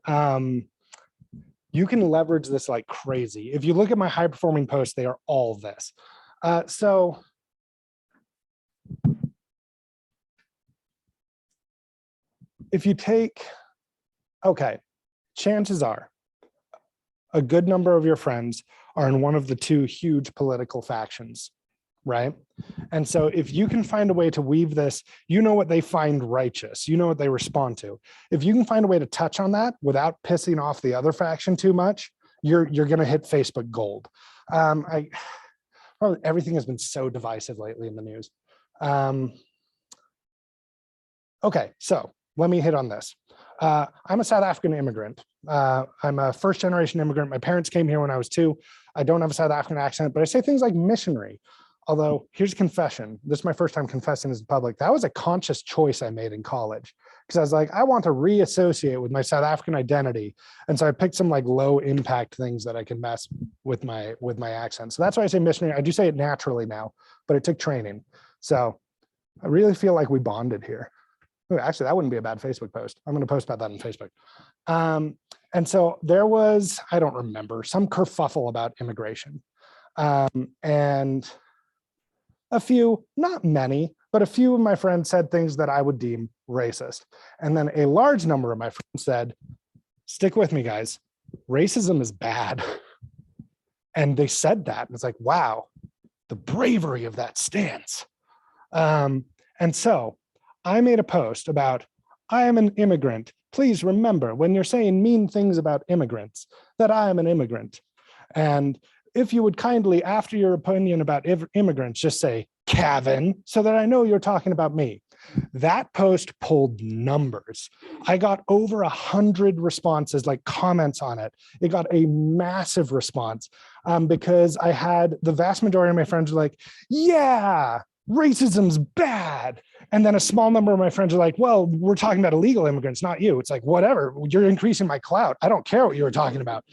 you can leverage this like crazy. If you look at my high performing posts, they are all this. So if you take, okay, chances are a good number of your friends are in one of the two huge political factions, right? And so if you can find a way to weave this, you know what they find righteous, you know what they respond to. If you can find a way to touch on that without pissing off the other faction too much, you're gonna hit Facebook gold. Probably everything has been so divisive lately in the news. Okay, so let me hit on this. I'm a South African immigrant. I'm a first generation immigrant. My parents came here when I was 2. I don't have a South African accent, but I say things like missionary. Although here's a confession. This is my first time confessing as a public. That was a conscious choice I made in college because I was like, I want to reassociate with my South African identity. And so I picked some like low impact things that I can mess with my accent. So that's why I say missionary. I do say it naturally now, but it took training. So I really feel like we bonded here. Ooh, actually, that wouldn't be a bad Facebook post. I'm going to post about that on Facebook. And so there was, I don't remember, some kerfuffle about immigration. And a few, not many, but a few of my friends said things that I would deem racist. And then a large number of my friends said, stick with me, guys, racism is bad. And they said that. And it's like, wow, the bravery of that stance. And so I made a post about, I am an immigrant. Please remember when you're saying mean things about immigrants, that I am an immigrant. And if you would kindly, after your opinion about immigrants, just say Cavan, so that I know you're talking about me. That post pulled numbers. I got over 100 responses, like comments on it. It got a massive response because I had the vast majority of my friends were like, yeah, racism's bad. And then a small number of my friends are like, well, we're talking about illegal immigrants, not you. It's like, whatever, you're increasing my clout. I don't care what you were talking about.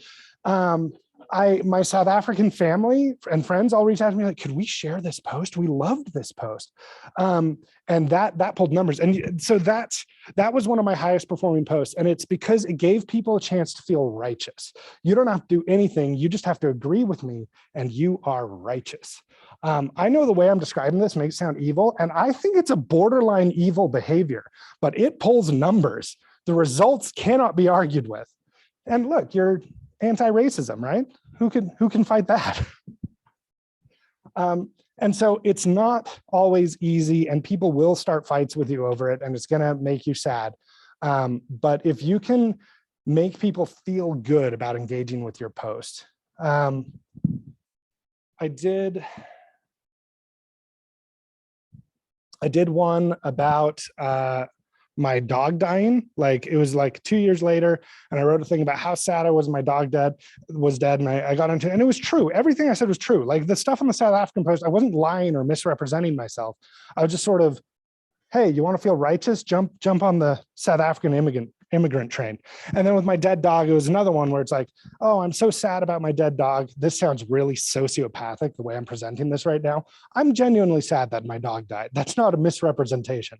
My South African family and friends all reached out to me like, could we share this post? We loved this post. And that pulled numbers. And so that was one of my highest performing posts. And it's because it gave people a chance to feel righteous. You don't have to do anything. You just have to agree with me and you are righteous. I know the way I'm describing this makes it sound evil. And I think it's a borderline evil behavior, but it pulls numbers. The results cannot be argued with. And look, you're anti-racism, right? Who can fight that? And so it's not always easy, and people will start fights with you over it, and it's going to make you sad. But if you can make people feel good about engaging with your post. I did one about my dog dying. Like, it was like 2 years later, and I wrote a thing about how sad I was my dog was dead. And I got into, and it was true. Everything I said was true. Like the stuff on the South African Post, I wasn't lying or misrepresenting myself. I was just sort of, hey, you want to feel righteous? Jump on the South African immigrant train. And then with my dead dog, it was another one where it's like, oh, I'm so sad about my dead dog. This sounds really sociopathic the way I'm presenting this right now. I'm genuinely sad that my dog died. That's not a misrepresentation.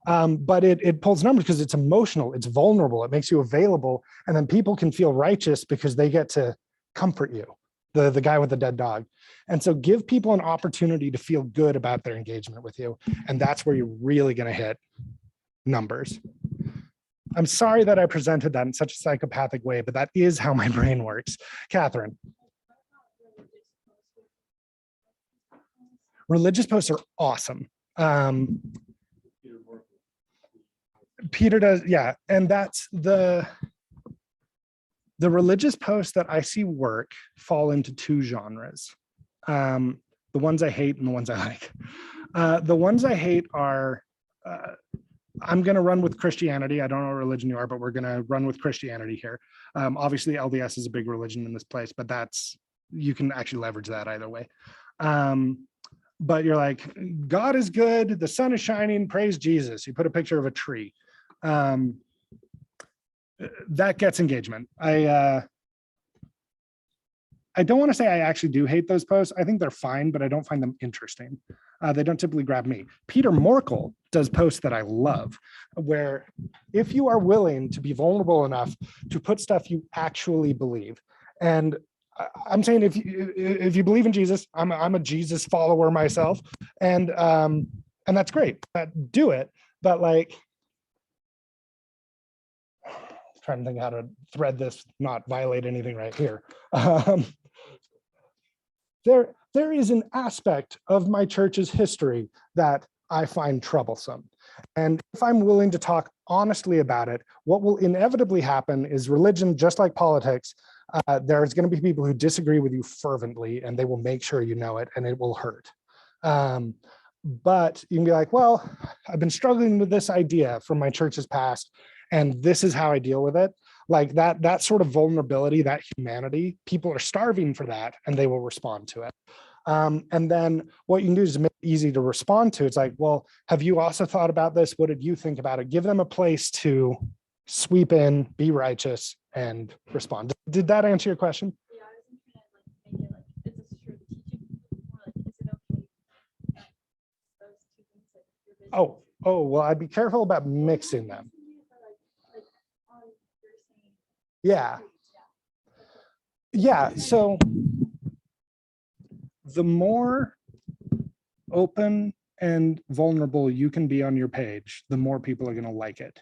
But it pulls numbers because it's emotional, it's vulnerable, it makes you available, and then people can feel righteous because they get to comfort you, the guy with the dead dog. And so give people an opportunity to feel good about their engagement with you. And that's where you're really going to hit numbers. I'm sorry that I presented that in such a psychopathic way, but that is how my brain works. Catherine. Religious posts are awesome. Peter does, yeah. And that's the religious posts that I see work fall into two genres. The ones I hate and the ones I like. The ones I hate are, I'm going to run with Christianity. I don't know what religion you are, but we're going to run with Christianity here. Obviously, LDS is a big religion in this place, but you can actually leverage that either way. But you're like, God is good, the sun is shining, praise Jesus. You put a picture of a tree. That gets engagement. I don't want to say I actually do hate those posts. I think they're fine, but I don't find them interesting. They don't typically grab me. Peter Morkel does posts that I love, where if you are willing to be vulnerable enough to put stuff you actually believe, and I'm saying if you believe in Jesus, I'm a Jesus follower myself, and that's great. Do it, but like, trying to think how to thread this, not violate anything right here. There is an aspect of my church's history that I find troublesome. And if I'm willing to talk honestly about it, what will inevitably happen is religion, just like politics, there's going to be people who disagree with you fervently, and they will make sure you know it, and it will hurt. But you can be like, well, I've been struggling with this idea from my church's past, and this is how I deal with it. Like that sort of vulnerability, that humanity, people are starving for that, and they will respond to it. And then what you can do is make it easy to respond to. It's like, well, have you also thought about this? What did you think about it? Give them a place to sweep in, be righteous, and respond. Did that answer your question? Yeah, I was thinking like, maybe like, is this true teaching? More like, is it okay that those two things, like your business? Oh, well, I'd be careful about mixing them. Yeah. Yeah, so the more open and vulnerable you can be on your page, the more people are going to like it.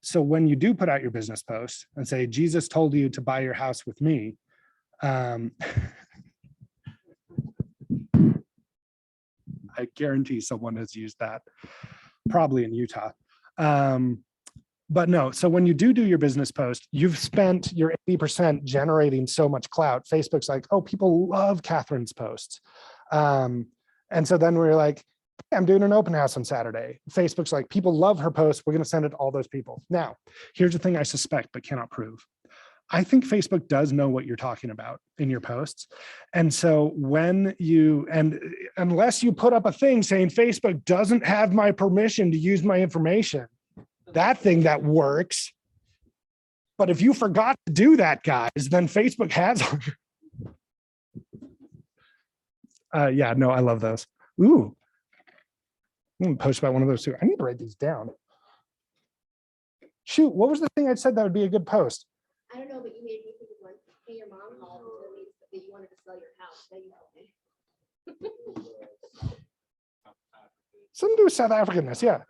So when you do put out your business post and say, Jesus told you to buy your house with me, I guarantee someone has used that, probably in Utah. But no, so when you do your business post, you've spent your 80% generating so much clout. Facebook's like, oh, people love Catherine's posts. And so then we're like, hey, I'm doing an open house on Saturday. Facebook's like, people love her post. We're going to send it to all those people. Now, here's the thing I suspect but cannot prove. I think Facebook does know what you're talking about in your posts. And so unless you put up a thing saying Facebook doesn't have my permission to use my information, that thing that works. But if you forgot to do that, guys, then Facebook has. Yeah, no, I love those. Ooh, I'm gonna post about one of those too. I need to write these down. Shoot, what was the thing I said that would be a good post? I don't know, but you made me think of one. Hey, your mom called and told me that you wanted to sell your house. Now you help me. Something to do with South Africanness, yeah.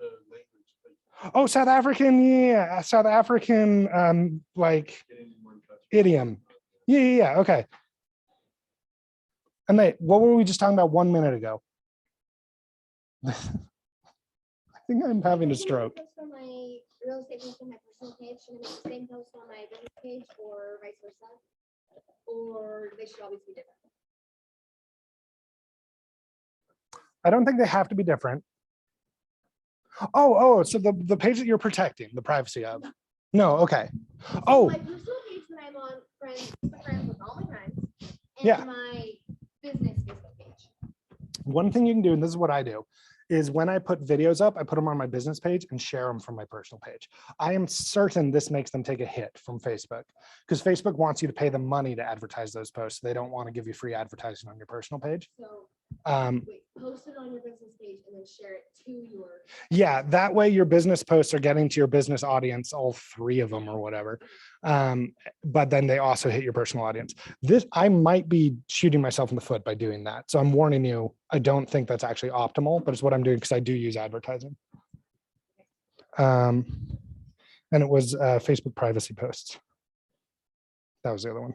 Oh, South African, yeah, South African, like idiom. Yeah, okay. And what were we just talking about 1 minute ago? I think I'm having a Can I stroke. post on my real estate page on my personal page, should I make the same post on my business page or vice versa? Or they should always be different? I don't think they have to be different. Oh, so the page that you're protecting the privacy of. No, okay. So Oh, my personal page when I'm on friends with all my friends. And Yeah. my business Facebook page. one thing you can do, and this is what I do, is when I put videos up, I put them on my business page and share them from my personal page. I am certain this makes them take a hit from Facebook because Facebook wants you to pay them money to advertise those posts. They don't want to give you free advertising on your personal page. So Um, post it on your business page and then share it to your. Yeah, that way your business posts are getting to your business audience, all 3 of them or whatever. But then they also hit your personal audience. I might be shooting myself in the foot by doing that. So I'm warning you, I don't think that's actually optimal, but it's what I'm doing because I do use advertising. And it was Facebook privacy posts. That was the other one.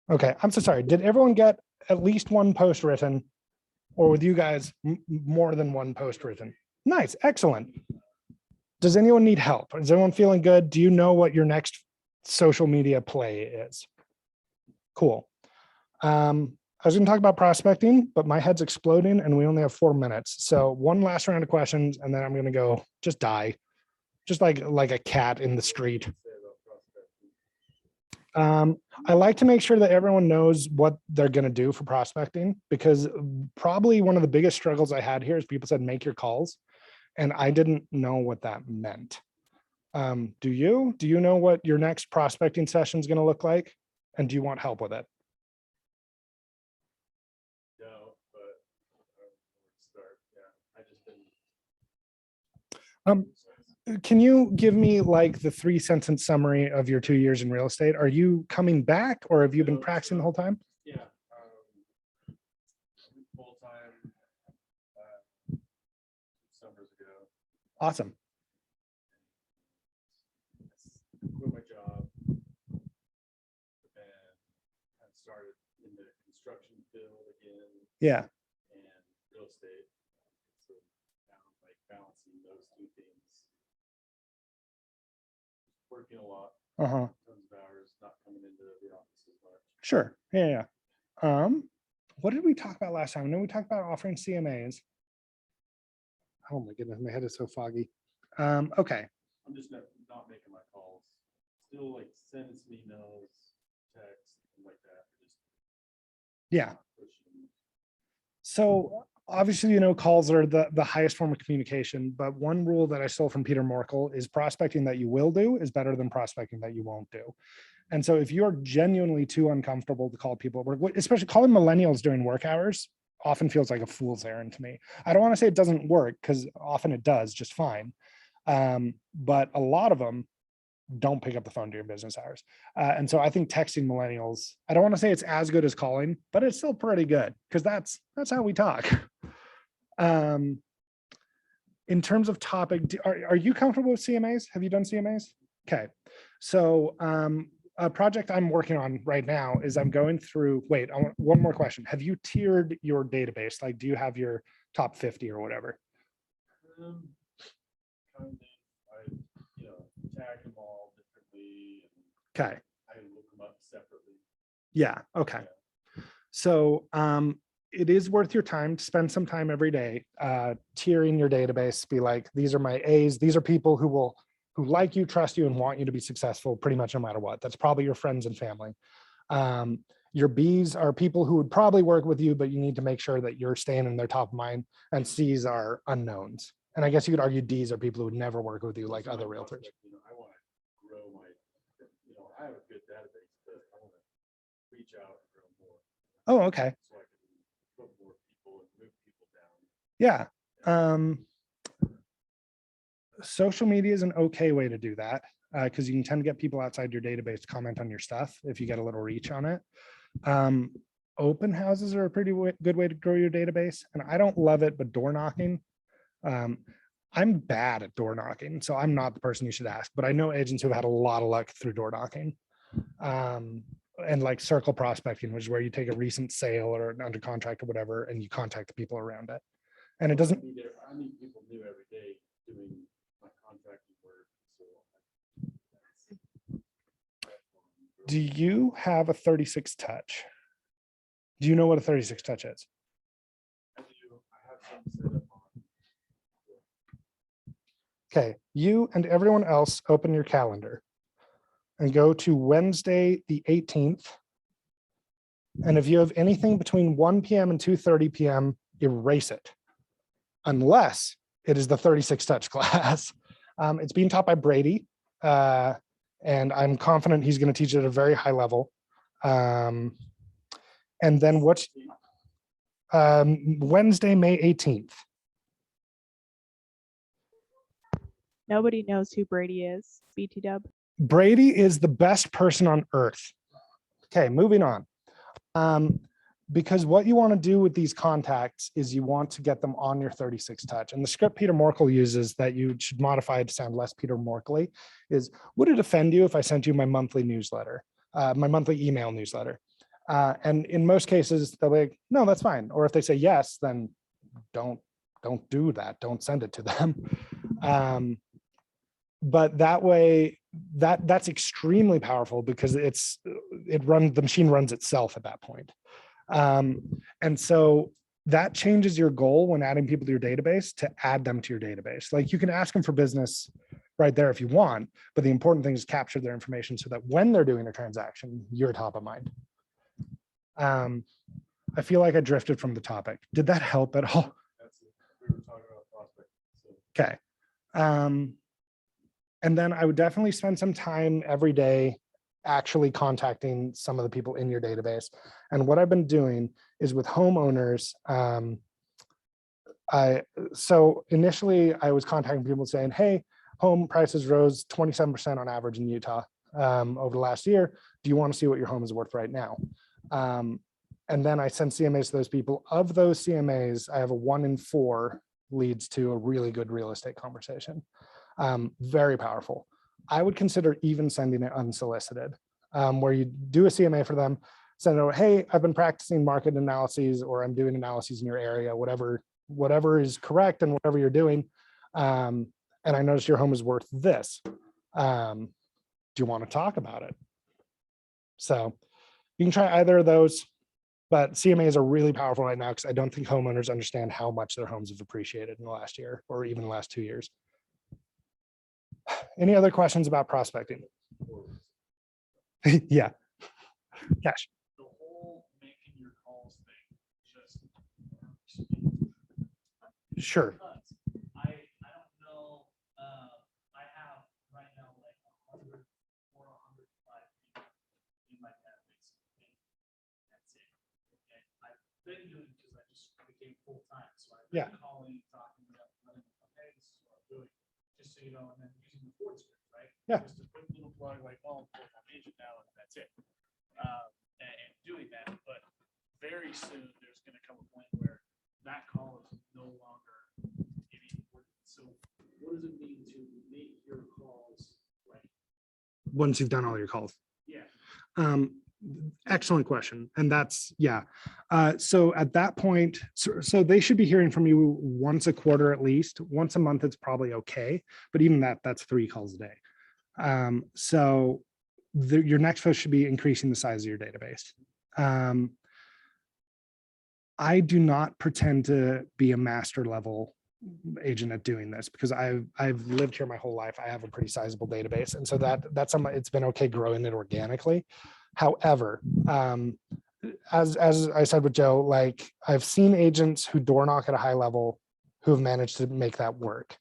Okay, I'm so sorry. Did everyone get at least 1 post written? Or with you guys, more than 1 post written? Nice, excellent. Does anyone need help? Is everyone feeling good? Do you know what your next social media play is? Cool. I was gonna talk about prospecting, but my head's exploding and we only have 4 minutes. So one last round of questions and then I'm gonna go just die. Just like a cat in the street. I like to make sure that everyone knows what they're going to do for prospecting, because probably one of the biggest struggles I had here is people said, make your calls. And I didn't know what that meant. Do you know what your next prospecting session is going to look like? And do you want help with it? No, but start. Yeah, I just didn't. Can you give me like the 3-sentence summary of your 2 years in real estate? Are you coming back or have you been practicing the whole time? Yeah. Full time. Summers ago. Awesome. Quit my job. And I started in the construction field again. Yeah. And real estate. So now I'm like balancing those 2 things. Working a lot. Uh-huh. Tons of hours, not coming into the office as much. Sure. Yeah. What did we talk about last time? I know we talked about offering CMAs. Oh my goodness, my head is so foggy. Okay. I'm just not making my calls. Still like sending some emails, text, like that. Just Yeah. pushing. So obviously, calls are the highest form of communication, but one rule that I stole from Peter Morkel is prospecting that you will do is better than prospecting that you won't do. And so if you're genuinely too uncomfortable to call people at work, especially calling millennials during work hours, often feels like a fool's errand to me. I don't want to say it doesn't work because often it does just fine. But a lot of them don't pick up the phone during business hours. And so I think texting millennials, I don't want to say it's as good as calling, but it's still pretty good because that's how we talk. In terms of topic, are you comfortable with CMAs? Have you done CMAs? Okay. So a project I'm working on right now is I'm going through, wait, I want one more question. Have you tiered your database? Like, do you have your top 50 or whatever? Kind of, I tag them all differently. And Okay. I look them up separately. Yeah. Okay. So it is worth your time to spend some time every day tiering your database. Be like, these are my A's. These are people who like you, trust you, and want you to be successful pretty much no matter what. That's probably your friends and family. Your B's are people who would probably work with you, but you need to make sure that you're staying in their top of mind. And C's are unknowns. And I guess you could argue D's are people who would never work with you like other realtors. I want to grow my, I have a good database, but I want to reach out and grow more. Oh, okay. So I can put more people and move people down. Yeah. Social media is an okay way to do that because you can tend to get people outside your database to comment on your stuff if you get a little reach on it. Open houses are a pretty good way to grow your database. And I don't love it, but door knocking, I'm bad at door knocking, so I'm not the person you should ask, but I know agents who've had a lot of luck through door knocking. and like circle prospecting, which is where you take a recent sale or an under contract or whatever, and you contact the people around it. And it doesn't, I meet people new every day doing my contracting work. So do you have a 36 touch? Do you know what a 36 touch is? I do. I have some set up on. Okay, you and everyone else open your calendar and go to Wednesday, the 18th. And if you have anything between 1 p.m. and 2:30 p.m., erase it, unless it is the 36 touch class. It's being taught by Brady, and I'm confident he's going to teach it at a very high level. And then what's Wednesday, May 18th. Nobody knows who Brady is. BT dub. Brady is the best person on earth. Okay, moving on. Because what you want to do with these contacts is you want to get them on your 36 touch. And the script Peter Morkel uses that you should modify to sound less Peter Morkel-y is, would it offend you if I sent you my monthly newsletter, my monthly email newsletter? And in most cases, they'll be like, no, that's fine. Or if they say yes, then don't do that. Don't send it to them. But that way, that's extremely powerful because the machine runs itself at that point. And so that changes your goal when adding people to your database to add them to your database. Like you can ask them for business right there if you want, but the important thing is capture their information so that when they're doing a transaction, you're top of mind. I feel like I drifted from the topic. Did that help at all? That's it. We were talking about prospecting. So. Okay. And then I would definitely spend some time every day actually contacting some of the people in your database. And what I've been doing is with homeowners, so initially I was contacting people saying, hey, home prices rose 27% on average in Utah over the last year. Do you want to see what your home is worth right now? And then I send CMAs to those people. Of those CMAs, I have a 1 in 4 leads to a really good real estate conversation. Very powerful. I would consider even sending it unsolicited, where you do a CMA for them, send it over, hey, I've been practicing market analyses, or I'm doing analyses in your area, whatever is correct and whatever you're doing. And I noticed your home is worth this. Do you want to talk about it? So you can try either of those, but CMAs are really powerful right now because I don't think homeowners understand how much their homes have appreciated in the last year or even the last 2 years. Any other questions about prospecting? Yeah. Cash. The whole making your calls thing just. Sure. I don't know. I have right now like 100 or 105 people in my database. That's it. And I've been doing because I just became full time. So I've been calling, talking about, hey, this is what I'm doing. Just so you know, and then using the Ford script, right? Yeah. Just a quick little plug, like, oh, I'm full-time agent now, and that's it. And doing that, but very soon there's going to come a point where that call is no longer any important. So, what does it mean to make your calls right? Once you've done all your calls. Yeah. Excellent question. And that's, yeah. So at that point, so they should be hearing from you once a quarter at least. Once a month, it's probably okay. But even that's 3 calls a day. So your next post should be increasing the size of your database. I do not pretend to be a master level agent at doing this because I've lived here my whole life. I have a pretty sizable database. And so that's something, it's been okay growing it organically. However, as I said with Joe, like I've seen agents who door knock at a high level who have managed to make that work.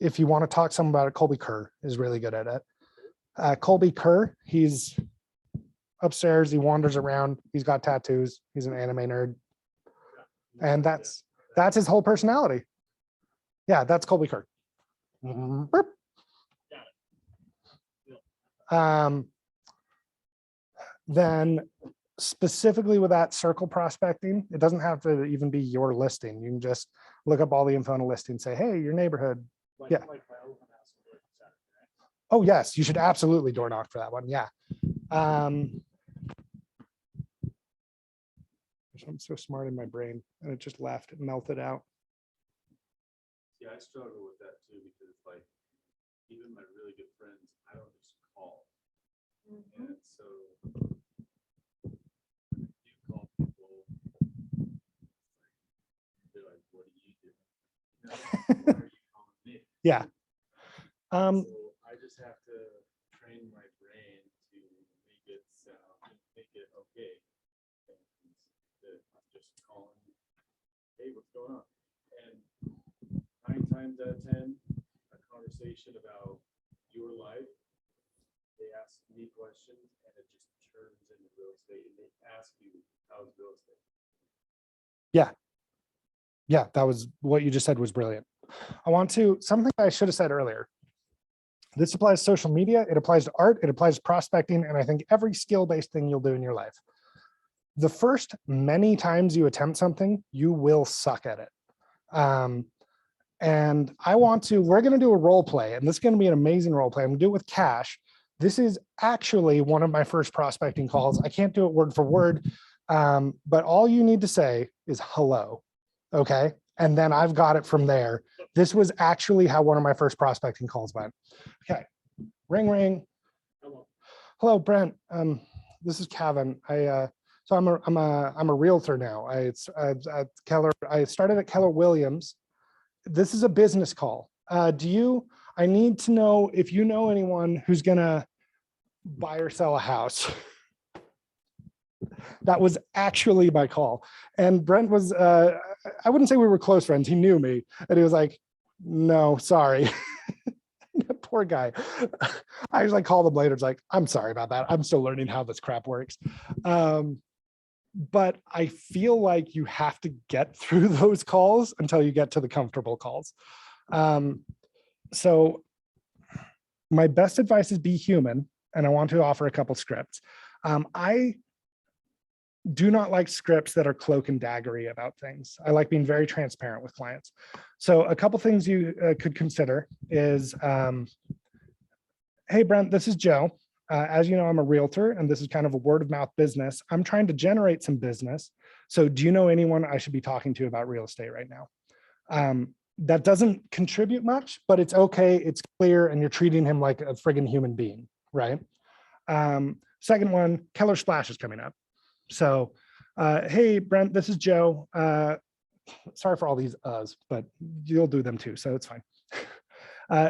If you want to talk to someone about it, Colby Kerr is really good at it. Colby Kerr, he's upstairs, he wanders around, he's got tattoos, he's an anime nerd. And that's his whole personality. Yeah, that's Colby Kerr. Then specifically with that circle prospecting, it doesn't have to even be your listing. You can just look up all the info on a listing and say, hey, your neighborhood. Yeah. Oh yes, you should absolutely door knock for that one. Yeah. I'm so smart in my brain, and it just left, it melted out. Yeah, I struggle with that too, because like, even my really good friends, I don't just call. And so you call people, they're like, what do you do? You know, why are you calling me? Yeah. So I just have to train my brain to make it sound, make it okay. And that I'm just calling, hey, what's going on? And 9 times out of 10, a conversation about your life, they ask me questions and it just turns into real estate, and they ask you, how's real estate? Yeah, that was what you just said was brilliant. I want to, something I should have said earlier. This applies to social media, it applies to art, it applies to prospecting, and I think every skill-based thing you'll do in your life. The first many times you attempt something, you will suck at it. And we're going to do a role play, and this is going to be an amazing role play. I'm going to do it with Cash. This is actually one of my first prospecting calls. I can't do it word for word, but all you need to say is hello, okay? And then I've got it from there. This was actually how one of my first prospecting calls went. Okay, ring, ring. Hello, Brent. This is Cavan. So I'm a realtor now. I started at Keller Williams. This is a business call. I need to know if you know anyone who's gonna buy or sell a house. That was actually my call. And Brent was, I wouldn't say we were close friends. He knew me and he was like, no, sorry. Poor guy. I was like, called him later. It's like, I'm sorry about that. I'm still learning how this crap works. But I feel like you have to get through those calls until you get to the comfortable calls. So my best advice is be human, and I want to offer a couple scripts. I do not like scripts that are cloak and daggery about things. I like being very transparent with clients. So a couple things you could consider is, hey, Brent, this is Joe. As you know, I'm a realtor, and this is kind of a word of mouth business. I'm trying to generate some business. So do you know anyone I should be talking to about real estate right now? That doesn't contribute much, but it's okay. It's clear, and you're treating him like a friggin' human being, right? Second one, Keller Splash is coming up. So, hey, Brent, this is Joe. Sorry for all these uhs, but you'll do them too, so it's fine.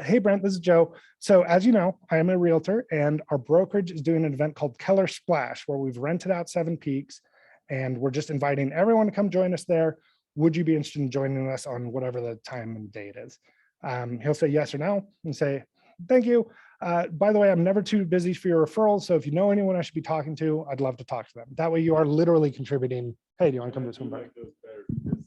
Hey, Brent, this is Joe. So as you know, I am a realtor, and our brokerage is doing an event called Keller Splash, where we've rented out 7 peaks, and we're just inviting everyone to come join us there. Would you be interested in joining us on whatever the time and date is? He'll say yes or no and say, thank you. By the way, I'm never too busy for your referrals. So if you know anyone I should be talking to, I'd love to talk to them. That way you are literally contributing. Hey, do you want to come to this one? Like those better because,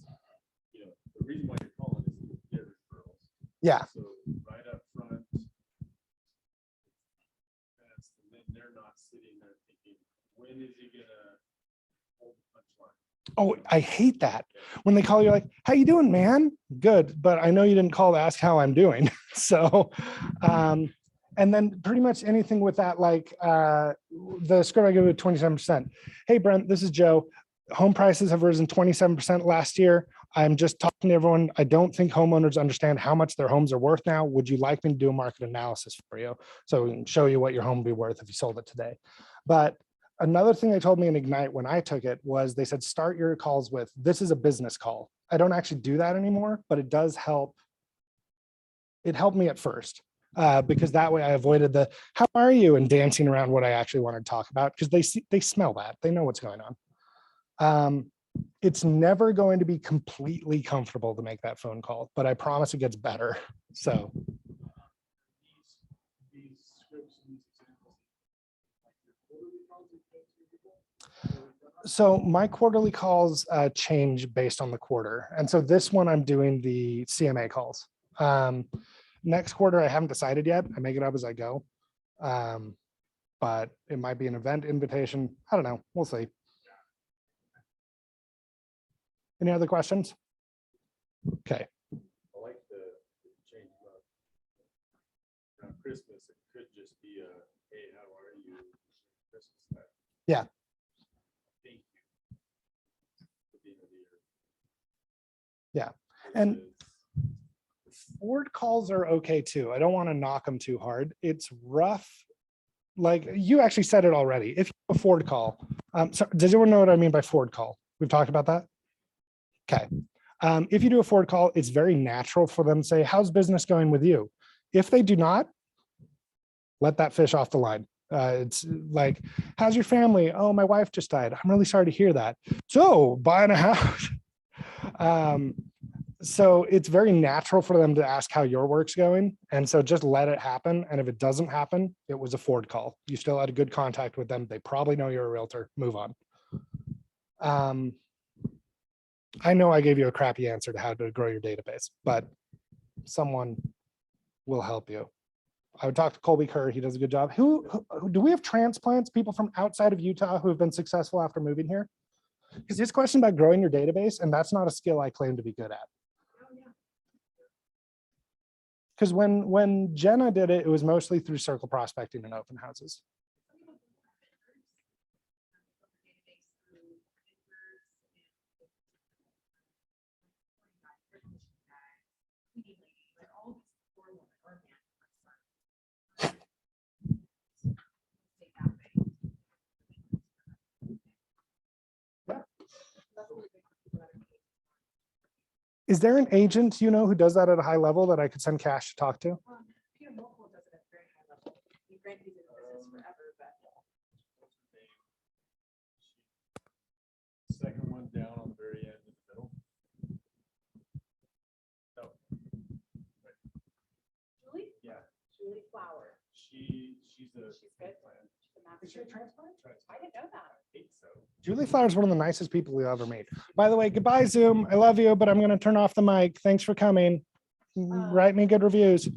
you know, the reason why you're calling is to get referrals. Yeah. So right up front, and then they're not sitting there thinking, when is he gonna hold the punchline? Oh, I hate that. When they call you like, how you doing, man? Good, but I know you didn't call to ask how I'm doing. So, and then pretty much anything with that, like the script I give it 27%. Hey, Brent, this is Joe. Home prices have risen 27% last year. I'm just talking to everyone. I don't think homeowners understand how much their homes are worth now. Would you like me to do a market analysis for you? So we can show you what your home would be worth if you sold it today. But another thing they told me in Ignite when I took it was they said, start your calls with, this is a business call. I don't actually do that anymore, but it does help. It helped me at first because that way I avoided the, how are you? And dancing around what I actually wanted to talk about, because they smell that, they know what's going on. It's never going to be completely comfortable to make that phone call, but I promise it gets better. So. These scripts, these examples, like your quarterly calls you get to people? So my quarterly calls change based on the quarter. And so this one I'm doing the CMA calls. Next quarter, I haven't decided yet. I make it up as I go. But it might be an event invitation. I don't know. We'll see. Any other questions? Okay. I like the change of Christmas. It could just be a, hey, how are you? Christmas time. Yeah. Thank you. For being a leader. Yeah. And Versus- Ford calls are okay too. I don't want to knock them too hard. It's rough. Like you actually said it already. If you have a Ford call, so does everyone know what I mean by Ford call? We've talked about that. Okay. If you do a Ford call, it's very natural for them to say, how's business going with you? If they do not, let that fish off the line. It's like, how's your family? Oh, my wife just died. I'm really sorry to hear that. So buying a house. So it's very natural for them to ask how your work's going. And so just let it happen. And if it doesn't happen, it was a Ford call. You still had a good contact with them. They probably know you're a realtor. Move on. I know I gave you a crappy answer to how to grow your database, but someone will help you. I would talk to Colby Kerr. He does a good job. Who do we have transplants, people from outside of Utah who have been successful after moving here? Because his question about growing your database, and that's not a skill I claim to be good at. Because when Jenna did it, it was mostly through circle prospecting and open houses. Is there an agent you know who does that at a high level that I could send cash to talk to? Second one down on the very end in the middle. No. Julie? Yeah, Julie Flower. she's a. She's good. Is she a transplant? I didn't know that. I think so. Julie Flower is one of the nicest people we ever meet. By the way, goodbye, Zoom. I love you, but I'm going to turn off the mic. Thanks for coming. Write me good reviews.